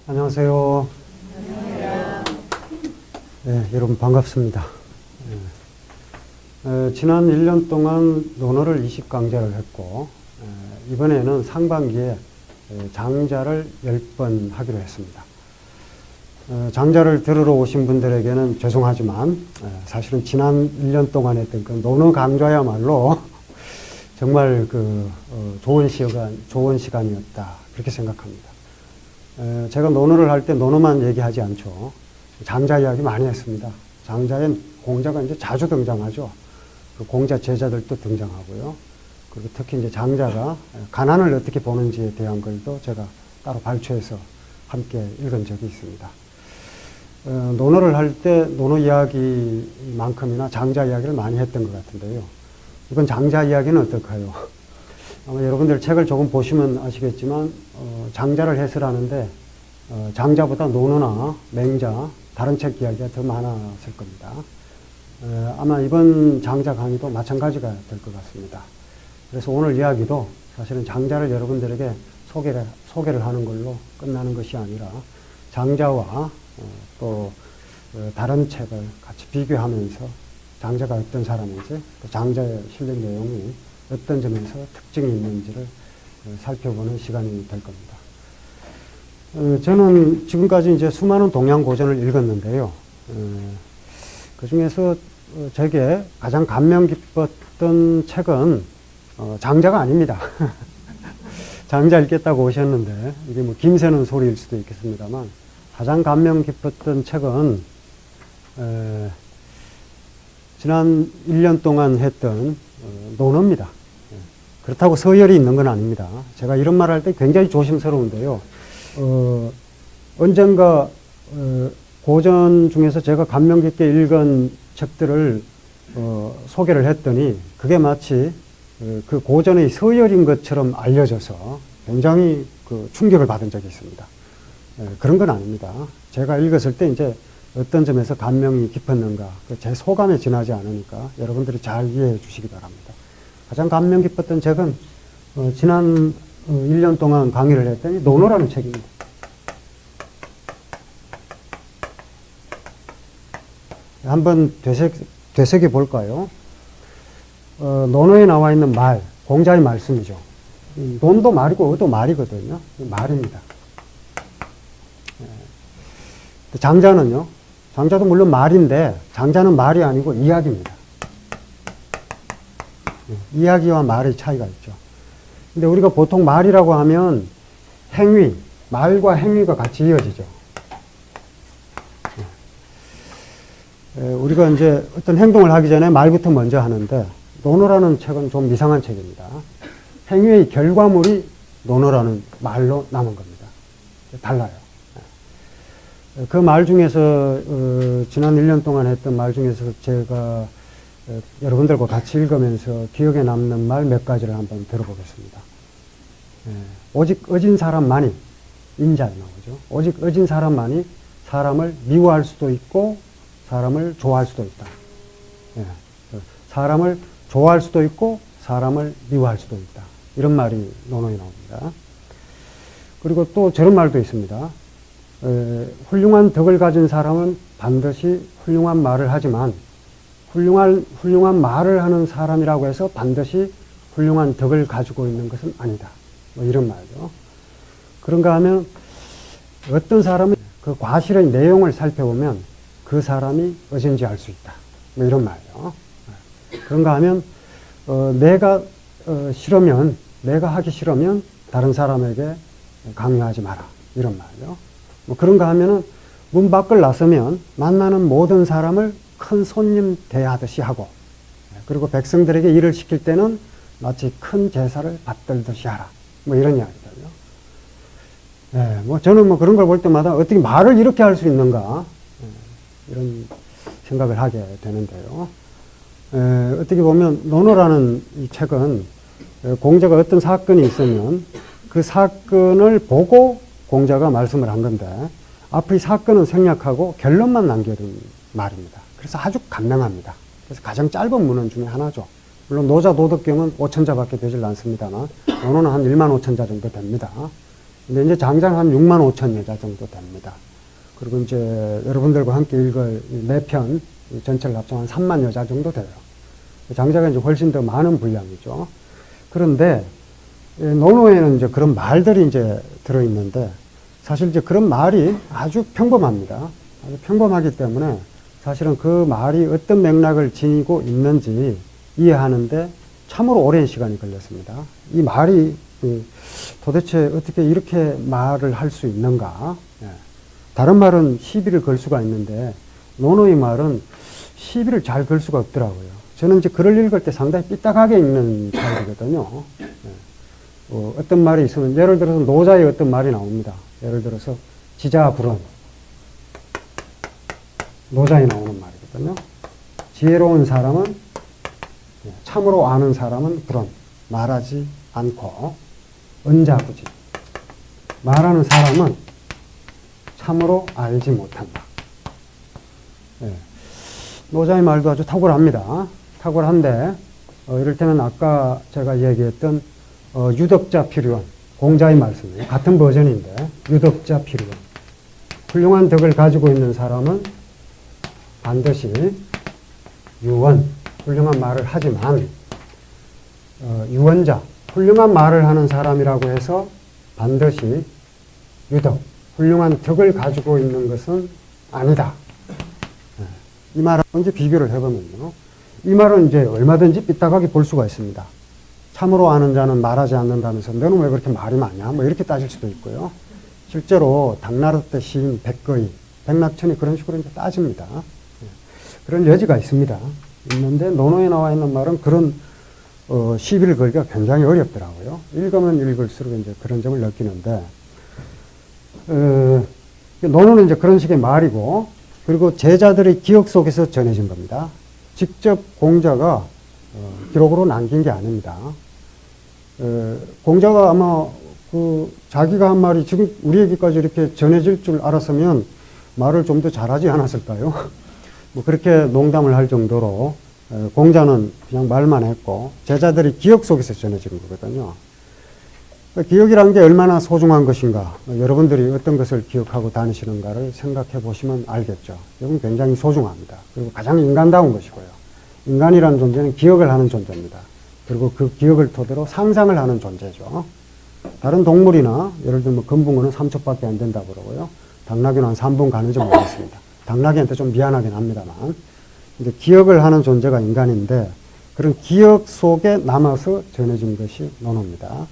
안녕하세요. 네, 여러분 반갑습니다. 지난 1년 동안 논어를 20강좌를 했고, 이번에는 상반기에 장자를 10번 하기로 했습니다. 장자를 들으러 오신 분들에게는 죄송하지만, 사실은 지난 1년 동안 했던 그 논어 강좌야말로 정말 좋은 시간이었다. 그렇게 생각합니다. 제가 논어를 할 때 논어만 얘기하지 않죠. 장자 이야기 많이 했습니다. 장자엔 공자가 이제 자주 등장하죠. 그 공자 제자들도 등장하고요. 그리고 특히 이제 장자가 가난을 어떻게 보는지에 대한 글도 제가 따로 발췌해서 함께 읽은 적이 있습니다. 논어를 할 때 논어 이야기만큼이나 장자 이야기를 많이 했던 것 같은데요. 이번 장자 이야기는 어떨까요? 아마 여러분들 책을 조금 보시면 아시겠지만 장자를 해설하는데 장자보다 논어나 맹자, 다른 책 이야기가 더 많았을 겁니다. 아마 이번 장자 강의도 마찬가지가 될 것 같습니다. 그래서 오늘 이야기도 사실은 장자를 여러분들에게 소개를 하는 걸로 끝나는 것이 아니라 장자와 또 다른 책을 같이 비교하면서 장자가 어떤 사람인지 또 장자의 실력 내용이 어떤 점에서 특징이 있는지를 살펴보는 시간이 될 겁니다. 저는 지금까지 이제 수많은 동양 고전을 읽었는데요. 그 중에서 제게 가장 감명 깊었던 책은 장자가 아닙니다. 장자 읽겠다고 오셨는데 이게 뭐 김새는 소리일 수도 있겠습니다만 가장 감명 깊었던 책은 지난 1년 동안 했던 논어입니다. 그렇다고 서열이 있는 건 아닙니다. 제가 이런 말 할 때 굉장히 조심스러운데요. 언젠가 고전 중에서 제가 감명 깊게 읽은 책들을 소개를 했더니 그게 마치 그 고전의 서열인 것처럼 알려져서 굉장히 충격을 받은 적이 있습니다. 그런 건 아닙니다. 제가 읽었을 때 이제 어떤 점에서 감명이 깊었는가, 제 소감에 지나지 않으니까 여러분들이 잘 이해해 주시기 바랍니다. 가장 감명 깊었던 책은 지난 1년 동안 강의를 했더니 논어라는 책입니다. 한번 되새겨 볼까요? 논어에 나와 있는 말, 공자의 말씀이죠. 논도 말이고 어도 말이거든요. 말입니다. 장자는요. 장자도 물론 말인데 장자는 말이 아니고 이야기입니다. 이야기와 말의 차이가 있죠. 근데 우리가 보통 말이라고 하면 행위, 말과 행위가 같이 이어지죠. 우리가 이제 어떤 행동을 하기 전에 말부터 먼저 하는데 논어라는 책은 좀 이상한 책입니다. 행위의 결과물이 논어라는 말로 남은 겁니다. 달라요. 그 말 중에서 지난 1년 동안 했던 말 중에서 제가 여러분들과 같이 읽으면서 기억에 남는 말 몇 가지를 한번 들어보겠습니다. 오직 어진 사람만이, 인자에 나오죠. 오직 어진 사람만이 사람을 미워할 수도 있고 사람을 좋아할 수도 있다. 사람을 좋아할 수도 있고 사람을 미워할 수도 있다. 이런 말이 논어에 나옵니다. 그리고 또 저런 말도 있습니다. 훌륭한 덕을 가진 사람은 반드시 훌륭한 말을 하지만 훌륭한 말을 하는 사람이라고 해서 반드시 훌륭한 덕을 가지고 있는 것은 아니다. 뭐 이런 말이죠. 그런가 하면 어떤 사람은 그 과실의 내용을 살펴보면 그 사람이 어딘지 알 수 있다. 뭐 이런 말이죠. 그런가 하면 내가 하기 싫으면 다른 사람에게 강요하지 마라. 이런 말이죠. 뭐 그런가 하면은 문 밖을 나서면 만나는 모든 사람을 큰 손님 대하듯이 하고, 그리고 백성들에게 일을 시킬 때는 마치 큰 제사를 받들듯이 하라. 뭐 이런 이야기들요. 뭐 저는 뭐 그런 걸 볼 때마다 어떻게 말을 이렇게 할 수 있는가, 이런 생각을 하게 되는데요. 어떻게 보면 논어라는 이 책은 공자가 어떤 사건이 있으면 그 사건을 보고 공자가 말씀을 한 건데 앞의 사건은 생략하고 결론만 남겨둔 말입니다. 그래서 아주 간명합니다. 그래서 가장 짧은 문헌 중에 하나죠. 물론 노자 도덕경은 5천자밖에 되질 않습니다만 논어는 한 1만 5천자 정도 됩니다. 근데 이제 장자는 한 6만 5천 여자 정도 됩니다. 그리고 이제 여러분들과 함께 읽을 4편 전체를 합치면 한 3만 여자 정도 돼요. 장자가 이제 훨씬 더 많은 분량이죠. 그런데 논어에는 이제 그런 말들이 이제 들어있는데 사실 이제 그런 말이 아주 평범합니다. 아주 평범하기 때문에 사실은 그 말이 어떤 맥락을 지니고 있는지 이해하는데 참으로 오랜 시간이 걸렸습니다. 이 말이 도대체 어떻게 이렇게 말을 할 수 있는가? 다른 말은 시비를 걸 수가 있는데 논어의 말은 시비를 잘 걸 수가 없더라고요. 저는 이제 글을 읽을 때 상당히 삐딱하게 읽는 타입이거든요. 어떤 말이 있으면 예를 들어서 노자의 어떤 말이 나옵니다. 예를 들어서 지자불언. 노자에 나오는 말이거든요. 지혜로운 사람은 참으로 아는 사람은 불언. 말하지 않고 언자부지. 말하는 사람은 참으로 알지 못한다. 노자의 말도 아주 탁월합니다. 탁월한데 이를테면 아까 제가 얘기했던 유덕자 필요한 공자의 말씀이에요. 같은 버전인데 유덕자 필요한 훌륭한 덕을 가지고 있는 사람은 반드시 유언 훌륭한 말을 하지만 유언자 훌륭한 말을 하는 사람이라고 해서 반드시 유덕 훌륭한 덕을 가지고 있는 것은 아니다. 이 말하고 이제 비교를 해보면요. 이 말은 이제 얼마든지 삐딱하게 볼 수가 있습니다. 참으로 아는 자는 말하지 않는다면서 너는 왜 그렇게 말이 많냐? 뭐 이렇게 따질 수도 있고요. 실제로 당나라 때 시인 백거이, 백낙천이 그런 식으로 이제 따집니다. 그런 여지가 있습니다. 있는데 논어에 나와 있는 말은 그런 시비를 걸기가 굉장히 어렵더라고요. 읽으면 읽을수록 이제 그런 점을 느끼는데 논어는 이제 그런 식의 말이고 그리고 제자들의 기억 속에서 전해진 겁니다. 직접 공자가 기록으로 남긴 게 아닙니다. 공자가 아마 자기가 한 말이 지금 우리에게까지 이렇게 전해질 줄 알았으면 말을 좀 더 잘하지 않았을까요? 뭐 그렇게 농담을 할 정도로 공자는 그냥 말만 했고 제자들이 기억 속에서 전해진 거거든요. 기억이라는 게 얼마나 소중한 것인가, 여러분들이 어떤 것을 기억하고 다니시는가를 생각해 보시면 알겠죠. 이건 굉장히 소중합니다. 그리고 가장 인간다운 것이고요. 인간이라는 존재는 기억을 하는 존재입니다. 그리고 그 기억을 토대로 상상을 하는 존재죠. 다른 동물이나 예를 들면 금붕어는 3초밖에 안 된다고 그러고요. 당나귀는 한 3분 가는지 모르겠습니다. 당나귀한테 좀 미안하긴 합니다만. 근데 기억을 하는 존재가 인간인데 그런 기억 속에 남아서 전해진 것이 논어입니다.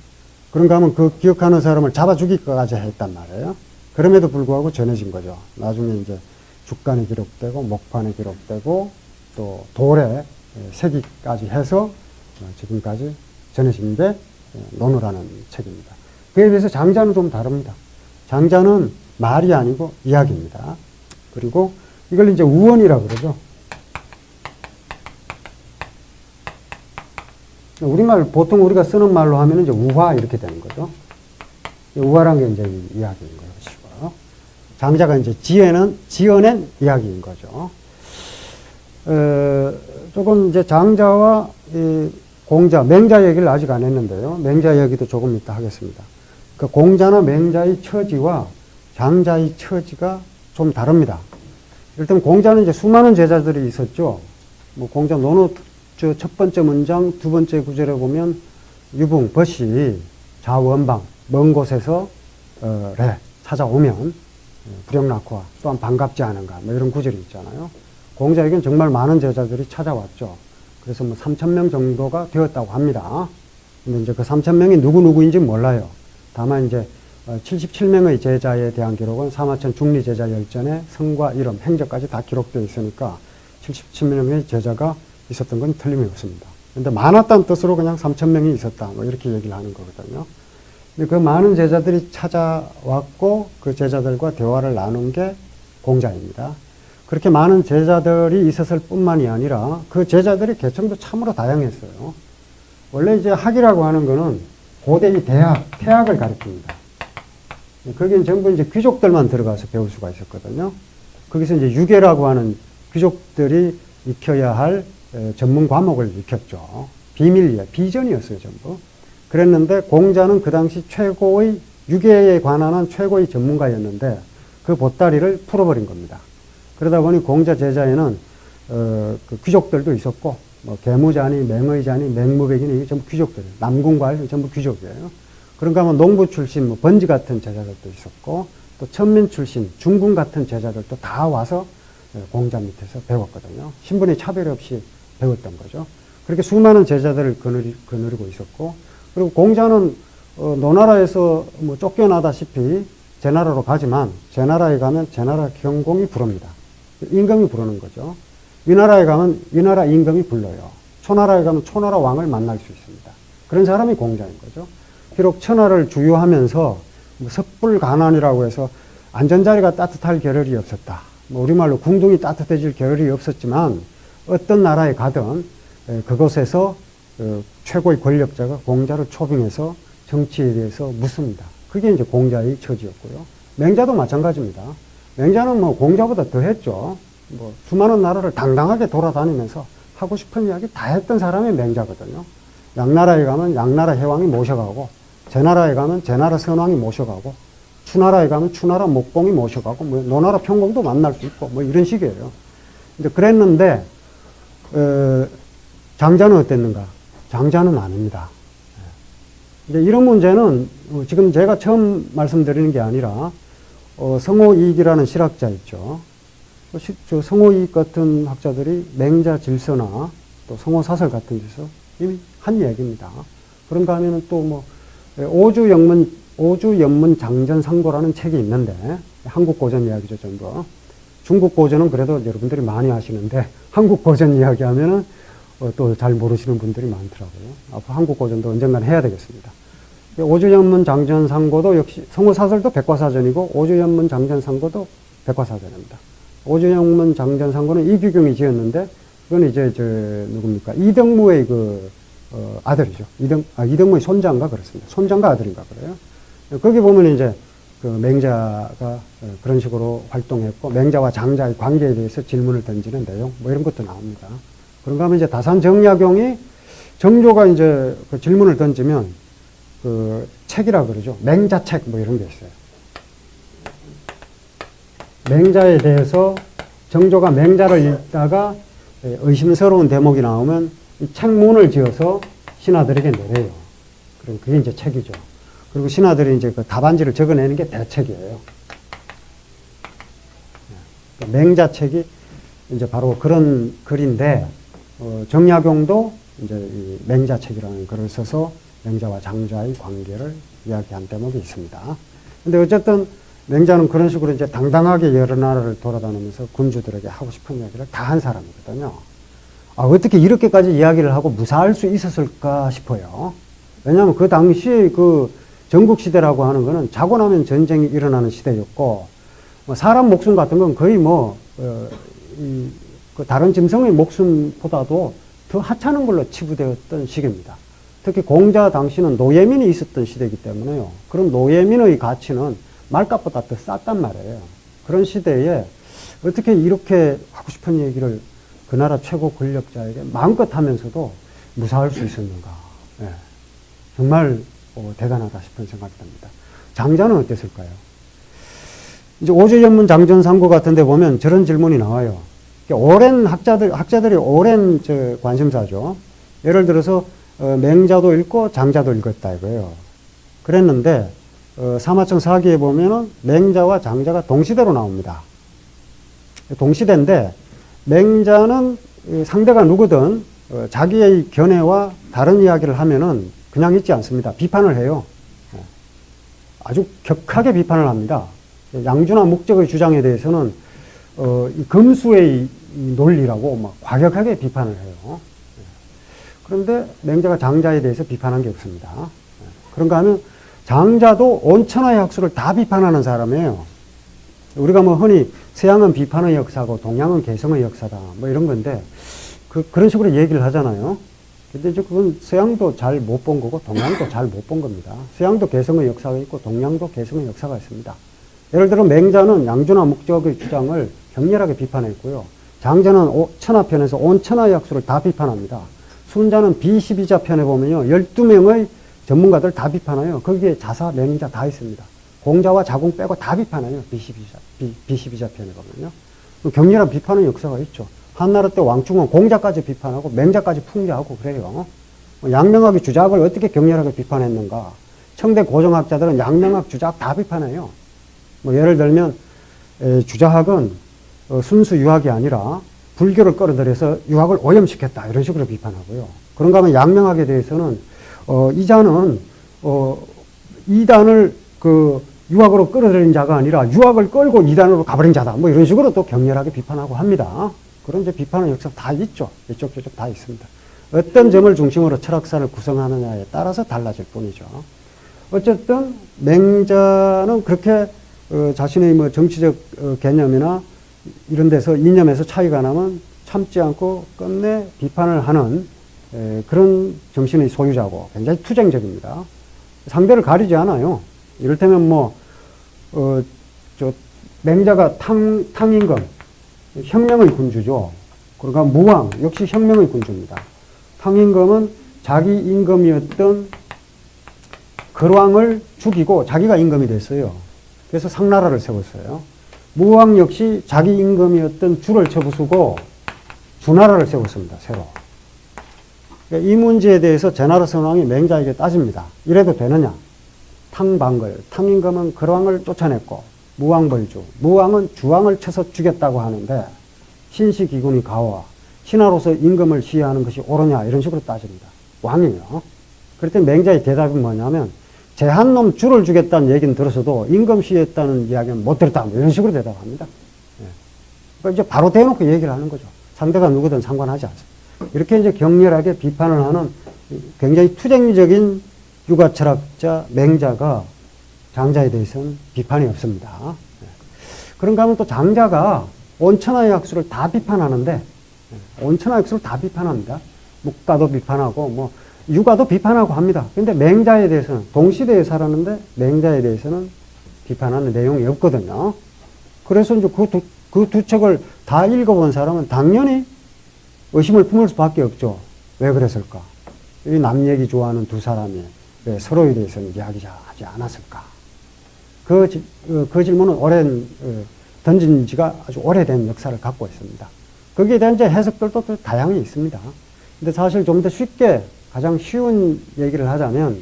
그런가 하면 그 기억하는 사람을 잡아 죽이기까지 했단 말이에요. 그럼에도 불구하고 전해진 거죠. 나중에 이제 죽간에 기록되고 목판에 기록되고 또 돌에 새기까지 해서 지금까지 전해진 게 논어라는 책입니다. 그에 비해서 장자는 좀 다릅니다. 장자는 말이 아니고 이야기입니다. 그리고 이걸 이제 우언이라고 그러죠. 우리말 보통 우리가 쓰는 말로 하면 이제 우화 이렇게 되는 거죠. 우화란 게 이제 이야기인 것이고요. 장자가 이제 지어낸 이야기인 거죠. 조금 이제 장자와 이 공자, 맹자 얘기를 아직 안 했는데요. 맹자 얘기도 조금 이따 하겠습니다. 그 공자나 맹자의 처지와 장자의 처지가 좀 다릅니다. 일단 공자는 이제 수많은 제자들이 있었죠. 뭐 공자 논어 첫 번째 문장, 두 번째 구절에 보면 유붕, 벗이 자원방, 먼 곳에서 찾아오면 불영낙화, 또한 반갑지 않은가, 뭐 이런 구절이 있잖아요. 공자에겐 정말 많은 제자들이 찾아왔죠. 그래서 뭐 3,000명 정도가 되었다고 합니다. 근데 이제 그 3,000명이 누구인지 몰라요. 다만 이제 77명의 제자에 대한 기록은 사마천 중리제자 열전의 성과 이름, 행적까지 다 기록되어 있으니까 77명의 제자가 있었던 건 틀림이 없습니다. 근데 많았다는 뜻으로 그냥 3,000명이 있었다. 뭐 이렇게 얘기를 하는 거거든요. 근데 그 많은 제자들이 찾아왔고 그 제자들과 대화를 나눈 게 공자입니다. 그렇게 많은 제자들이 있었을 뿐만이 아니라 그 제자들의 계층도 참으로 다양했어요. 원래 이제 학이라고 하는 거는 고대의 태학을 가리킵니다. 거기는 전부 이제 귀족들만 들어가서 배울 수가 있었거든요. 거기서 이제 유계라고 하는 귀족들이 익혀야 할 전문 과목을 익혔죠. 비밀이야, 비전이었어요, 전부. 그랬는데 공자는 그 당시 최고의 유계에 관한 최고의 전문가였는데 그 보따리를 풀어버린 겁니다. 그러다 보니 공자 제자에는 그 귀족들도 있었고 뭐 계무자니 맹의자니 맹무백이니 전부 귀족들이에요. 남궁과일 전부 귀족이에요. 그런가 하면 농부 출신 뭐 번지 같은 제자들도 있었고 또 천민 출신 중궁 같은 제자들도 다 와서 공자 밑에서 배웠거든요. 신분의 차별 없이 배웠던 거죠. 그렇게 수많은 제자들을 거느리고 있었고 그리고 공자는 노나라에서 뭐 쫓겨나다시피 제나라로 가지만 제나라에 가면 제나라 경공이 부릅니다. 임금이 부르는 거죠. 위나라에 가면 위나라 임금이 불러요. 초나라에 가면 초나라 왕을 만날 수 있습니다. 그런 사람이 공자인 거죠. 비록 천하를 주유하면서 뭐 섣불가난이라고 해서 안전자리가 따뜻할 겨를이 없었다. 뭐 우리말로 궁둥이 따뜻해질 겨를이 없었지만 어떤 나라에 가든 그곳에서 최고의 권력자가 공자를 초빙해서 정치에 대해서 묻습니다. 그게 이제 공자의 처지였고요. 맹자도 마찬가지입니다. 맹자는 뭐 공자보다 더 했죠. 뭐 수많은 나라를 당당하게 돌아다니면서 하고 싶은 이야기 다 했던 사람이 맹자거든요. 양나라에 가면 양나라 해왕이 모셔가고 제나라에 가면 제나라 선왕이 모셔가고 추나라에 가면 추나라 목봉이 모셔가고 뭐 노나라 평공도 만날 수 있고 뭐 이런 식이에요. 이제 그랬는데 장자는 어땠는가? 장자는 아닙니다. 이제 이런 문제는 지금 제가 처음 말씀드리는 게 아니라 성호이익이라는 실학자 있죠. 저 성호이익 같은 학자들이 맹자 질서나 또 성호사설 같은 데서 이미 한 얘기입니다. 그런가 하면은 또 뭐 오주연문 장전상고라는 책이 있는데 한국 고전 이야기죠 전부. 중국 고전은 그래도 여러분들이 많이 하시는데 한국 고전 이야기 하면은 또 잘 모르시는 분들이 많더라고요. 앞으로 한국 고전도 언젠간 해야 되겠습니다. 오주연문 장전상고도 역시 성호사설도 백과사전이고 오주연문 장전상고도 백과사전입니다. 오주연문 장전상고는 이규경이 지었는데 그건 이제 누굽니까? 이덕무의 아들이죠. 이덕무의 손자인가 그렇습니다. 손자인가 아들인가 그래요. 거기 보면 이제 그 맹자가 그런 식으로 활동했고 맹자와 장자의 관계에 대해서 질문을 던지는 내용 뭐 이런 것도 나옵니다. 그런가 하면 이제 다산정약용이 정조가 이제 그 질문을 던지면 그 책이라 그러죠. 맹자책 뭐 이런 게 있어요. 맹자에 대해서 정조가 맹자를 읽다가 의심스러운 대목이 나오면 이 책문을 지어서 신하들에게 내려요. 그럼 그게 이제 책이죠. 그리고 신하들이 이제 그 답안지를 적어내는 게 대책이에요. 맹자책이 이제 바로 그런 글인데, 정약용도 이제 이 맹자책이라는 글을 써서 맹자와 장자의 관계를 이야기한 대목이 있습니다. 근데 어쨌든 맹자는 그런 식으로 이제 당당하게 여러 나라를 돌아다니면서 군주들에게 하고 싶은 이야기를 다 한 사람이거든요. 어떻게 이렇게까지 이야기를 하고 무사할 수 있었을까 싶어요. 왜냐하면 그 당시 그 전국시대라고 하는 거는 자고 나면 전쟁이 일어나는 시대였고, 사람 목숨 같은 건 거의 그 다른 짐승의 목숨보다도 더 하찮은 걸로 치부되었던 시기입니다. 특히 공자 당시는 노예민이 있었던 시대이기 때문에요. 그럼 노예민의 가치는 말값보다 더 쌌단 말이에요. 그런 시대에 어떻게 이렇게 하고 싶은 얘기를 그 나라 최고 권력자에게 마음껏 하면서도 무사할 수 있었는가. 네. 정말 대단하다 싶은 생각이 듭니다. 장자는 어땠을까요? 이제 오주연문 장전상고 같은 데 보면 저런 질문이 나와요. 오랜 학자들이 오랜 관심사죠. 예를 들어서 맹자도 읽고 장자도 읽었다 이거예요. 그랬는데 사마청 사기에 보면은 맹자와 장자가 동시대로 나옵니다. 동시대인데 맹자는 상대가 누구든 자기의 견해와 다른 이야기를 하면은 그냥 있지 않습니다. 비판을 해요. 아주 격하게 비판을 합니다. 양주나 목적의 주장에 대해서는 이 금수의 논리라고 막 과격하게 비판을 해요. 그런데 맹자가 장자에 대해서 비판한 게 없습니다. 그런가 하면 장자도 온천하의 학술을 다 비판하는 사람이에요. 우리가 뭐 흔히 서양은 비판의 역사고 동양은 개성의 역사다 뭐 이런 건데 그런 식으로 얘기를 하잖아요. 근데 이제 그건 서양도 잘 못 본 거고 동양도 잘 못 본 겁니다. 서양도 개성의 역사가 있고 동양도 개성의 역사가 있습니다. 예를 들어 맹자는 양주나 목적의 주장을 격렬하게 비판했고요. 장자는 천하편에서 온 천하의 학술을 다 비판합니다. 순자는 비십이자 편에 보면요. 12명의 전문가들 다 비판해요. 거기에 자사, 맹자 다 있습니다. 공자와 자궁 빼고 다 비판해요. 비시비자 편에 보면요. 격렬한 비판의 역사가 있죠. 한나라 때 왕충은 공자까지 비판하고 맹자까지 풍자하고 그래요. 양명학의 주작을 어떻게 격렬하게 비판했는가. 청대 고정학자들은 양명학 주작 다 비판해요. 뭐 예를 들면 주자학은 순수 유학이 아니라 불교를 끌어들여서 유학을 오염시켰다 이런 식으로 비판하고요. 그런가 하면 양명학에 대해서는 이자는 이단을 그 유학으로 끌어들인 자가 아니라 유학을 끌고 이단으로 가버린 자다. 뭐 이런 식으로 또 격렬하게 비판하고 합니다. 그런 이제 비판의 역사 다 있죠. 이쪽 저쪽 다 있습니다. 어떤 점을 중심으로 철학사를 구성하느냐에 따라서 달라질 뿐이죠. 어쨌든 맹자는 그렇게 자신의 뭐 정치적 개념이나 이런 데서 이념에서 차이가 나면 참지 않고 끝내 비판을 하는 그런 정신의 소유자고 굉장히 투쟁적입니다. 상대를 가리지 않아요. 이를테면 맹자가 탕임금, 혁명의 군주죠. 그러니까 무왕, 역시 혁명의 군주입니다. 탕임금은 자기 임금이었던 걸왕을 죽이고 자기가 임금이 됐어요. 그래서 상나라를 세웠어요. 무왕 역시 자기 임금이었던 주를 쳐부수고 주나라를 세웠습니다. 새로. 이 문제에 대해서 제나라 선왕이 맹자에게 따집니다. 이래도 되느냐? 탕방걸, 탕임금은 걸왕을 쫓아냈고 무왕벌주, 무왕은 주왕을 쳐서 죽였다고 하는데 신시기군이 가와 신하로서 임금을 시해하는 것이 옳으냐 이런 식으로 따집니다. 왕이에요. 그랬더니 맹자의 대답이 뭐냐면 제한놈 주를 죽였다는 얘기는 들었어도 임금 시했다는 이야기는 못 들었다. 이런 식으로 대답합니다. 그러니까 이제 바로 대놓고 얘기를 하는 거죠. 상대가 누구든 상관하지 않습니다. 이렇게 이제 격렬하게 비판을 하는 굉장히 투쟁적인 유가철학자 맹자가 장자에 대해서는 비판이 없습니다. 그런가 하면 또 장자가 온천하의 학술을 다 비판하는데, 온천하의 학술을 다 비판합니다. 묵가도 비판하고, 유가도 비판하고 합니다. 근데 맹자에 대해서는, 동시대에 살았는데, 맹자에 대해서는 비판하는 내용이 없거든요. 그래서 이제 그 두 책을 다 읽어본 사람은 당연히 의심을 품을 수밖에 없죠. 왜 그랬을까? 이 남 얘기 좋아하는 두 사람이 왜 서로에 대해서는 이야기하지 않았을까? 그 질문은 던진 지가 아주 오래된 역사를 갖고 있습니다. 거기에 대한 이제 해석들도 또 다양히 있습니다. 근데 사실 좀 더 쉽게 가장 쉬운 얘기를 하자면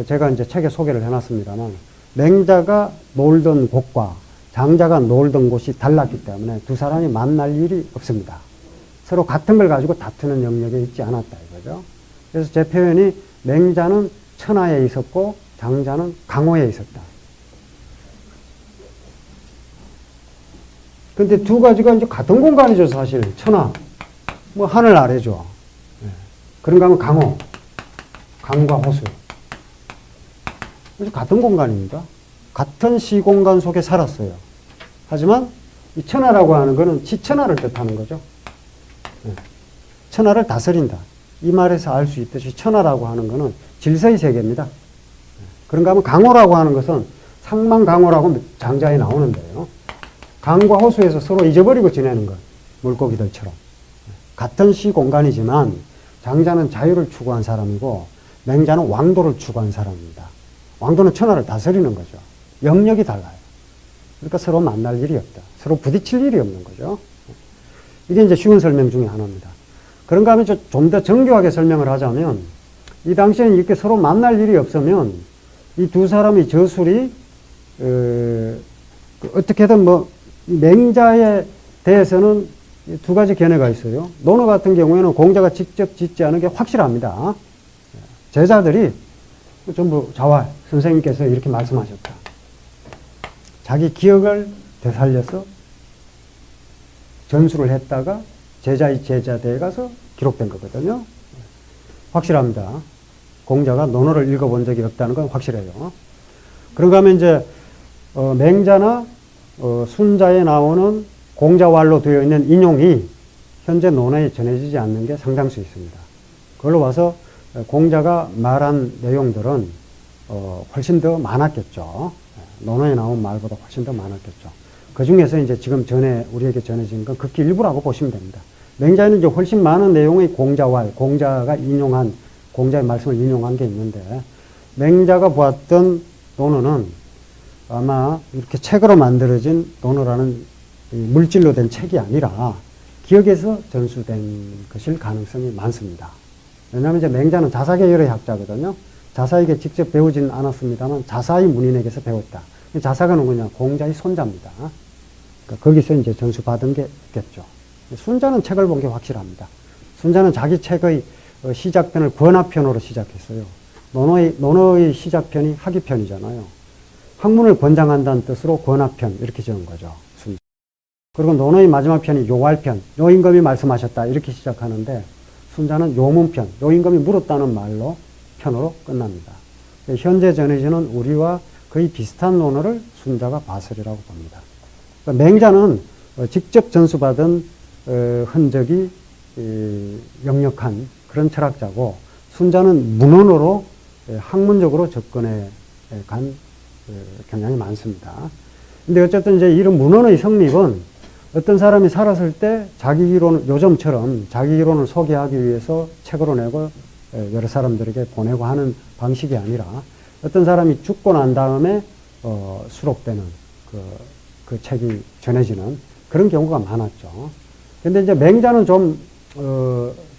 제가 이제 책에 소개를 해놨습니다만 맹자가 놀던 곳과 장자가 놀던 곳이 달랐기 때문에 두 사람이 만날 일이 없습니다. 서로 같은 걸 가지고 다투는 영역에 있지 않았다 이거죠. 그래서 제 표현이 맹자는 천하에 있었고 장자는 강호에 있었다. 근데 두 가지가 이제 같은 공간이죠, 사실. 천하. 하늘 아래죠. 그런가 하면 강호. 강과 호수. 같은 공간입니다. 같은 시공간 속에 살았어요. 하지만 이 천하라고 하는 것은 지천하를 뜻하는 거죠. 천하를 다스린다. 이 말에서 알 수 있듯이 천하라고 하는 것은 질서의 세계입니다. 그런가 하면 강호라고 하는 것은 상망강호라고 장자에 나오는데요. 강과 호수에서 서로 잊어버리고 지내는 것. 물고기들처럼. 같은 시공간이지만 장자는 자유를 추구한 사람이고 맹자는 왕도를 추구한 사람입니다. 왕도는 천하를 다스리는 거죠. 영역이 달라요. 그러니까 서로 만날 일이 없다. 서로 부딪힐 일이 없는 거죠. 이게 이제 쉬운 설명 중에 하나입니다. 그런가 하면 좀 더 정교하게 설명을 하자면 이 당시에는 이렇게 서로 만날 일이 없으면 이 두 사람의 저술이 어떻게든 맹자에 대해서는 두 가지 견해가 있어요. 논어 같은 경우에는 공자가 직접 짓지 않은 게 확실합니다. 제자들이 전부 자활 선생님께서 이렇게 말씀하셨다. 자기 기억을 되살려서 전수를 했다가 제자의 제자대에 가서 기록된 거거든요. 확실합니다. 공자가 논어를 읽어본 적이 없다는 건 확실해요. 그런가 하면 이제 맹자나 순자에 나오는 공자왈로 되어 있는 인용이 현재 논어에 전해지지 않는 게 상당수 있습니다. 그걸로 봐서 공자가 말한 내용들은 훨씬 더 많았겠죠. 논어에 나온 말보다 훨씬 더 많았겠죠. 그 중에서 이제 지금 우리에게 전해진 건 극히 일부라고 보시면 됩니다. 맹자에는 이제 훨씬 많은 내용의 공자왈, 공자가 인용한, 공자의 말씀을 인용한 게 있는데, 맹자가 보았던 논어는 아마 이렇게 책으로 만들어진 논어라는 물질로 된 책이 아니라 기억에서 전수된 것일 가능성이 많습니다. 왜냐하면 이제 맹자는 자사 계열의 학자거든요. 자사에게 직접 배우지는 않았습니다만 자사의 문인에게서 배웠다. 자사가 누구냐? 공자의 손자입니다. 그러니까 거기서 이제 전수받은 게 있겠죠. 순자는 책을 본 게 확실합니다. 순자는 자기 책의 시작편을 권하편으로 시작했어요. 논어의 시작편이 하기편이잖아요. 학문을 권장한다는 뜻으로 권하편 이렇게 지은 거죠. 순자. 그리고 논어의 마지막 편이 요활편, 요임금이 말씀하셨다 이렇게 시작하는데 순자는 요문편, 요임금이 물었다는 말로 편으로 끝납니다. 현재 전해지는 우리와 거의 비슷한 논어를 순자가 바설이라고 봅니다. 그러니까 맹자는 직접 전수받은 흔적이 역력한 그런 철학자고 순자는 문헌으로 학문적으로 접근해 간 경향이 많습니다. 근데 어쨌든 이제 이런 문헌의 성립은 어떤 사람이 살았을 때 자기 이론, 요즘처럼 자기 이론을 소개하기 위해서 책으로 내고 여러 사람들에게 보내고 하는 방식이 아니라 어떤 사람이 죽고 난 다음에 수록되는 그 책이 전해지는 그런 경우가 많았죠. 근데 이제 맹자는 좀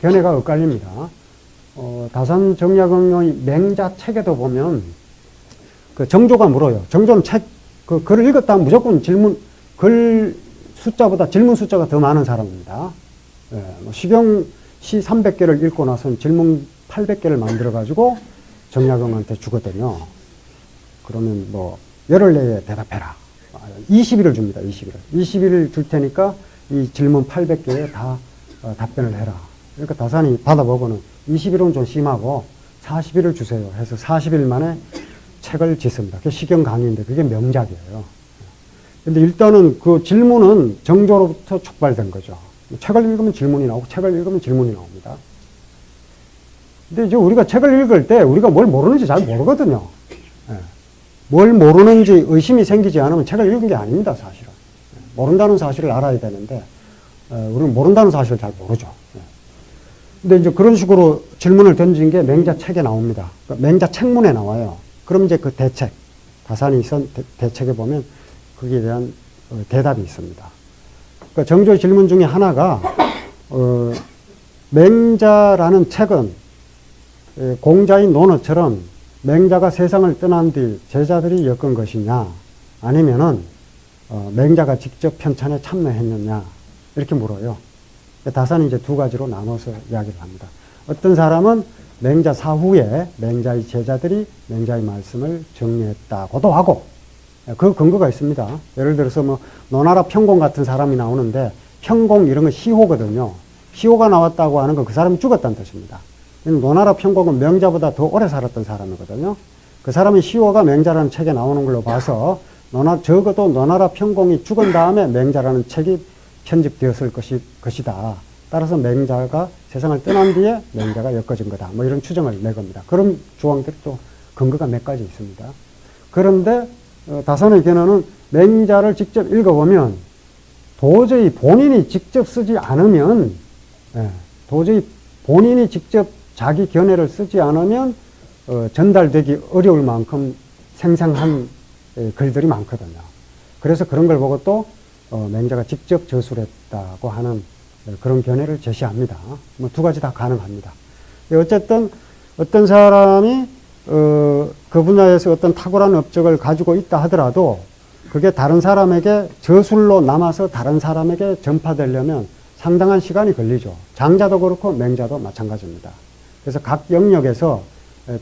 견해가 엇갈립니다. 다산 정약용의 맹자 책에도 보면 그 정조가 물어요. 정조는 그 글을 읽었다 하면 무조건 글 숫자보다 질문 숫자가 더 많은 사람입니다. 시경 시 300개를 읽고 나서는 질문 800개를 만들어가지고 정약용한테 주거든요. 그러면 뭐 열흘 내에 대답해라. 20일을 줍니다. 20일을. 20일을 줄 테니까 이 질문 800개에 다 답변을 해라. 그러니까 다산이 받아보고는 20일은 좀 심하고 40일을 주세요. 해서 40일 만에 책을 짓습니다. 그게 시경 강의인데 그게 명작이에요. 근데 일단은 그 질문은 정조로부터 촉발된 거죠. 책을 읽으면 질문이 나오고 책을 읽으면 질문이 나옵니다. 근데 이제 우리가 책을 읽을 때 우리가 뭘 모르는지 잘 모르거든요. 뭘 모르는지 의심이 생기지 않으면 책을 읽은 게 아닙니다, 사실은. 모른다는 사실을 알아야 되는데, 우리는 모른다는 사실을 잘 모르죠. 근데 이제 그런 식으로 질문을 던진 게 맹자 책에 나옵니다. 그러니까 맹자 책문에 나와요. 그럼 이제 그 대책, 다산이 쓴 대책에 보면 거기에 대한 대답이 있습니다. 그러니까 정조의 질문 중에 하나가, 맹자라는 책은 공자의 논어처럼 맹자가 세상을 떠난 뒤 제자들이 엮은 것이냐, 아니면은 맹자가 직접 편찬에 참여했느냐, 이렇게 물어요. 다산이 이제 두 가지로 나눠서 이야기를 합니다. 어떤 사람은 맹자 사후에 맹자의 제자들이 맹자의 말씀을 정리했다고도 하고, 그 근거가 있습니다. 예를 들어서 뭐 노나라 평공 같은 사람이 나오는데, 평공 이런 건 시호거든요. 시호가 나왔다고 하는 건 그 사람이 죽었다는 뜻입니다. 노나라 평공은 명자보다 더 오래 살았던 사람이거든요. 그 사람이 시호가 맹자라는 책에 나오는 걸로 봐서 적어도 노나라 평공이 죽은 다음에 맹자라는 책이 편집되었을 것이다. 따라서 맹자가 세상을 떠난 뒤에 맹자가 엮어진 거다. 뭐 이런 추정을 내겁니다. 그런 조항들이 또 근거가 몇 가지 있습니다. 그런데 다산의 견해는 맹자를 직접 읽어보면 도저히 본인이 직접 쓰지 않으면, 도저히 본인이 직접 자기 견해를 쓰지 않으면 전달되기 어려울 만큼 생생한 글들이 많거든요. 그래서 그런 걸 보고 또 맹자가 직접 저술을 했다고 하는 그런 견해를 제시합니다. 뭐 두 가지 다 가능합니다. 어쨌든 어떤 사람이 그 분야에서 어떤 탁월한 업적을 가지고 있다 하더라도 그게 다른 사람에게 저술로 남아서 다른 사람에게 전파되려면 상당한 시간이 걸리죠. 장자도 그렇고 맹자도 마찬가지입니다. 그래서 각 영역에서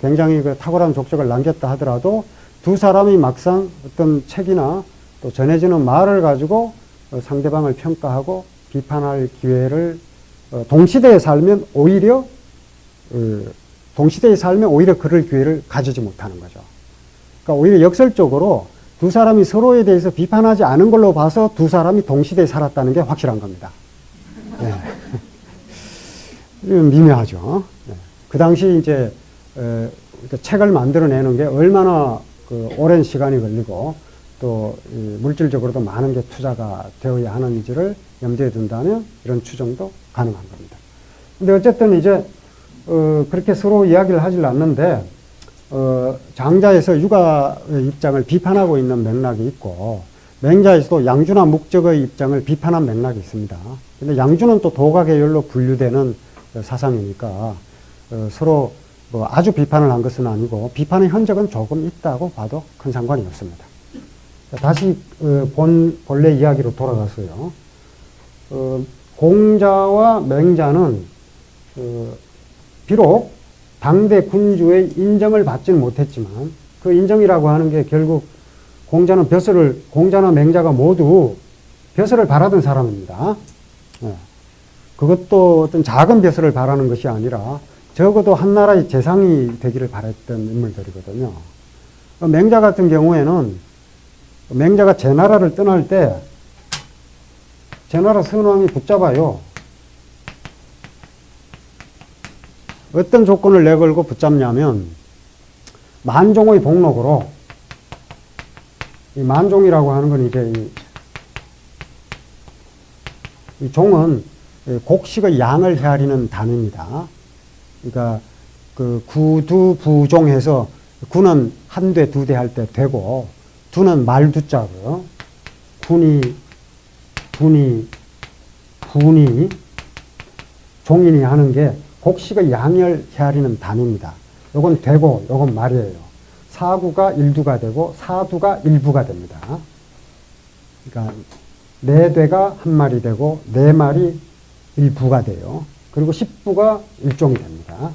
굉장히 그 탁월한 족적을 남겼다 하더라도 두 사람이 막상 어떤 책이나 또 전해지는 말을 가지고 상대방을 평가하고 비판할 기회를 동시대에 살면 오히려 그럴 기회를 가지지 못하는 거죠. 그러니까 오히려 역설적으로 두 사람이 서로에 대해서 비판하지 않은 걸로 봐서 두 사람이 동시대에 살았다는 게 확실한 겁니다. 네. 미묘하죠. 네. 그 당시 이제 책을 만들어내는 게 얼마나 그 오랜 시간이 걸리고 또 물질적으로도 많은 게 투자가 되어야 하는지를 염두에 둔다면 이런 추정도 가능한 겁니다. 근데 어쨌든 이제 그렇게 서로 이야기를 하질 않는데 장자에서 육아의 입장을 비판하고 있는 맥락이 있고, 맹자에서도 양주나 목적의 입장을 비판한 맥락이 있습니다. 근데 양주는 또 도가계열로 분류되는 사상이니까 서로 뭐 아주 비판을 한 것은 아니고 비판의 흔적은 조금 있다고 봐도 큰 상관이 없습니다. 다시 본래 이야기로 돌아가서요. 공자와 맹자는 비록 당대 군주의 인정을 받지는 못했지만 그 인정이라고 하는 게 결국 공자나 맹자가 모두 벼슬을 바라던 사람입니다. 그것도 어떤 작은 벼슬을 바라는 것이 아니라 적어도 한 나라의 재상이 되기를 바랬던 인물들이거든요. 맹자 같은 경우에는 맹자가 제나라를 떠날 때 제나라 선왕이 붙잡아요. 어떤 조건을 내걸고 붙잡냐면 만종의 복록으로, 이 만종이라고 하는 건 이제 이 종은 곡식의 양을 헤아리는 단위입니다. 그러니까 그 구두 부종해서 구는 한 대, 두 대 할 때 되고, 두는 말두자고요. 군이, 분이, 분이, 종인이 하는 게 곡식의 양을 헤아리는 단위입니다. 요건 되고, 요건 말이에요. 사구가 일두가 되고, 사두가 일부가 됩니다. 그러니까, 네 대가 한 마리 되고, 네 마리 일부가 돼요. 그리고 10부가 일종이 됩니다.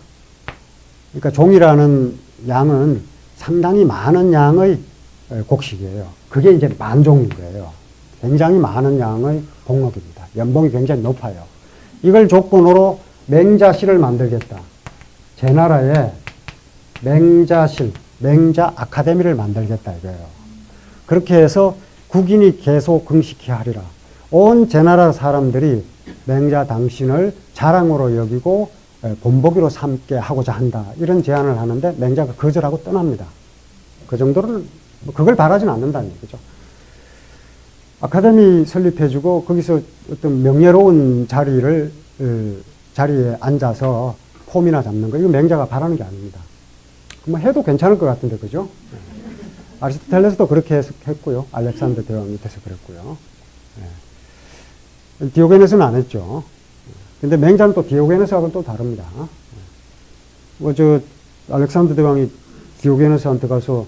그러니까 종이라는 양은 상당히 많은 양의 곡식이에요. 그게 이제 만종인 거예요. 굉장히 많은 양의 복록입니다. 연봉이 굉장히 높아요. 이걸 조건으로 맹자실을 만들겠다. 제 나라에 맹자실, 맹자 아카데미를 만들겠다 이거예요. 그렇게 해서 국인이 계속 긍식히 하리라. 온 제나라 사람들이 맹자 당신을 자랑으로 여기고 본보기로 삼게 하고자 한다. 이런 제안을 하는데 맹자가 거절하고 떠납니다. 그 정도는 그걸 바라지는 않는다는 얘기죠. 아카데미 설립해주고 거기서 어떤 명예로운 자리에 앉아서 폼이나 잡는 거, 이거 맹자가 바라는 게 아닙니다. 뭐 해도 괜찮을 것 같은데, 그죠? 아리스토텔레스도 그렇게 했고요. 알렉산더 대왕 밑에서 그랬고요. 디오게네스는 안 했죠. 근데 맹자는 또 디오게네스하고는 또 다릅니다. 알렉산더 대왕이 디오게네스한테 가서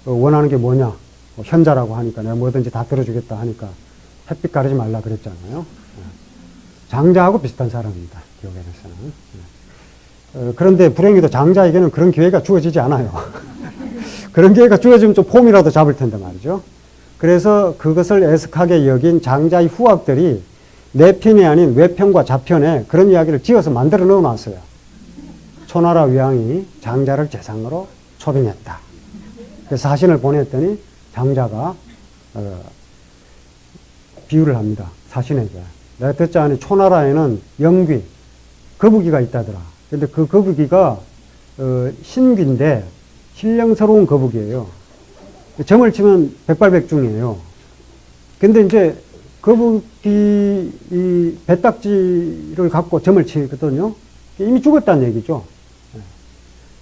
원하는 게 뭐냐? 현자라고 하니까 내가 뭐든지 다 들어주겠다 하니까 햇빛 가리지 말라 그랬잖아요. 장자하고 비슷한 사람입니다. 디오게네스는. 그런데 불행히도 장자에게는 그런 기회가 주어지지 않아요. 그런 기회가 주어지면 좀 폼이라도 잡을 텐데 말이죠. 그래서 그것을 애석하게 여긴 장자의 후학들이 내편이 아닌 외편과 좌편에 그런 이야기를 지어서 만들어 넣어 놨어요. 초나라 위왕이 장자를 재상으로 초빙했다. 그래서 사신을 보냈더니 장자가 비유를 합니다. 사신에게. 내가 듣지 않으니 초나라에는 영귀, 거북이가 있다더라. 근데 그 거북이가 신귀인데 신령스러운 거북이에요. 점을 치면 백발백중이에요. 근데 이제 거북이 이 배딱지를 갖고 점을 치거든요. 이미 죽었다는 얘기죠.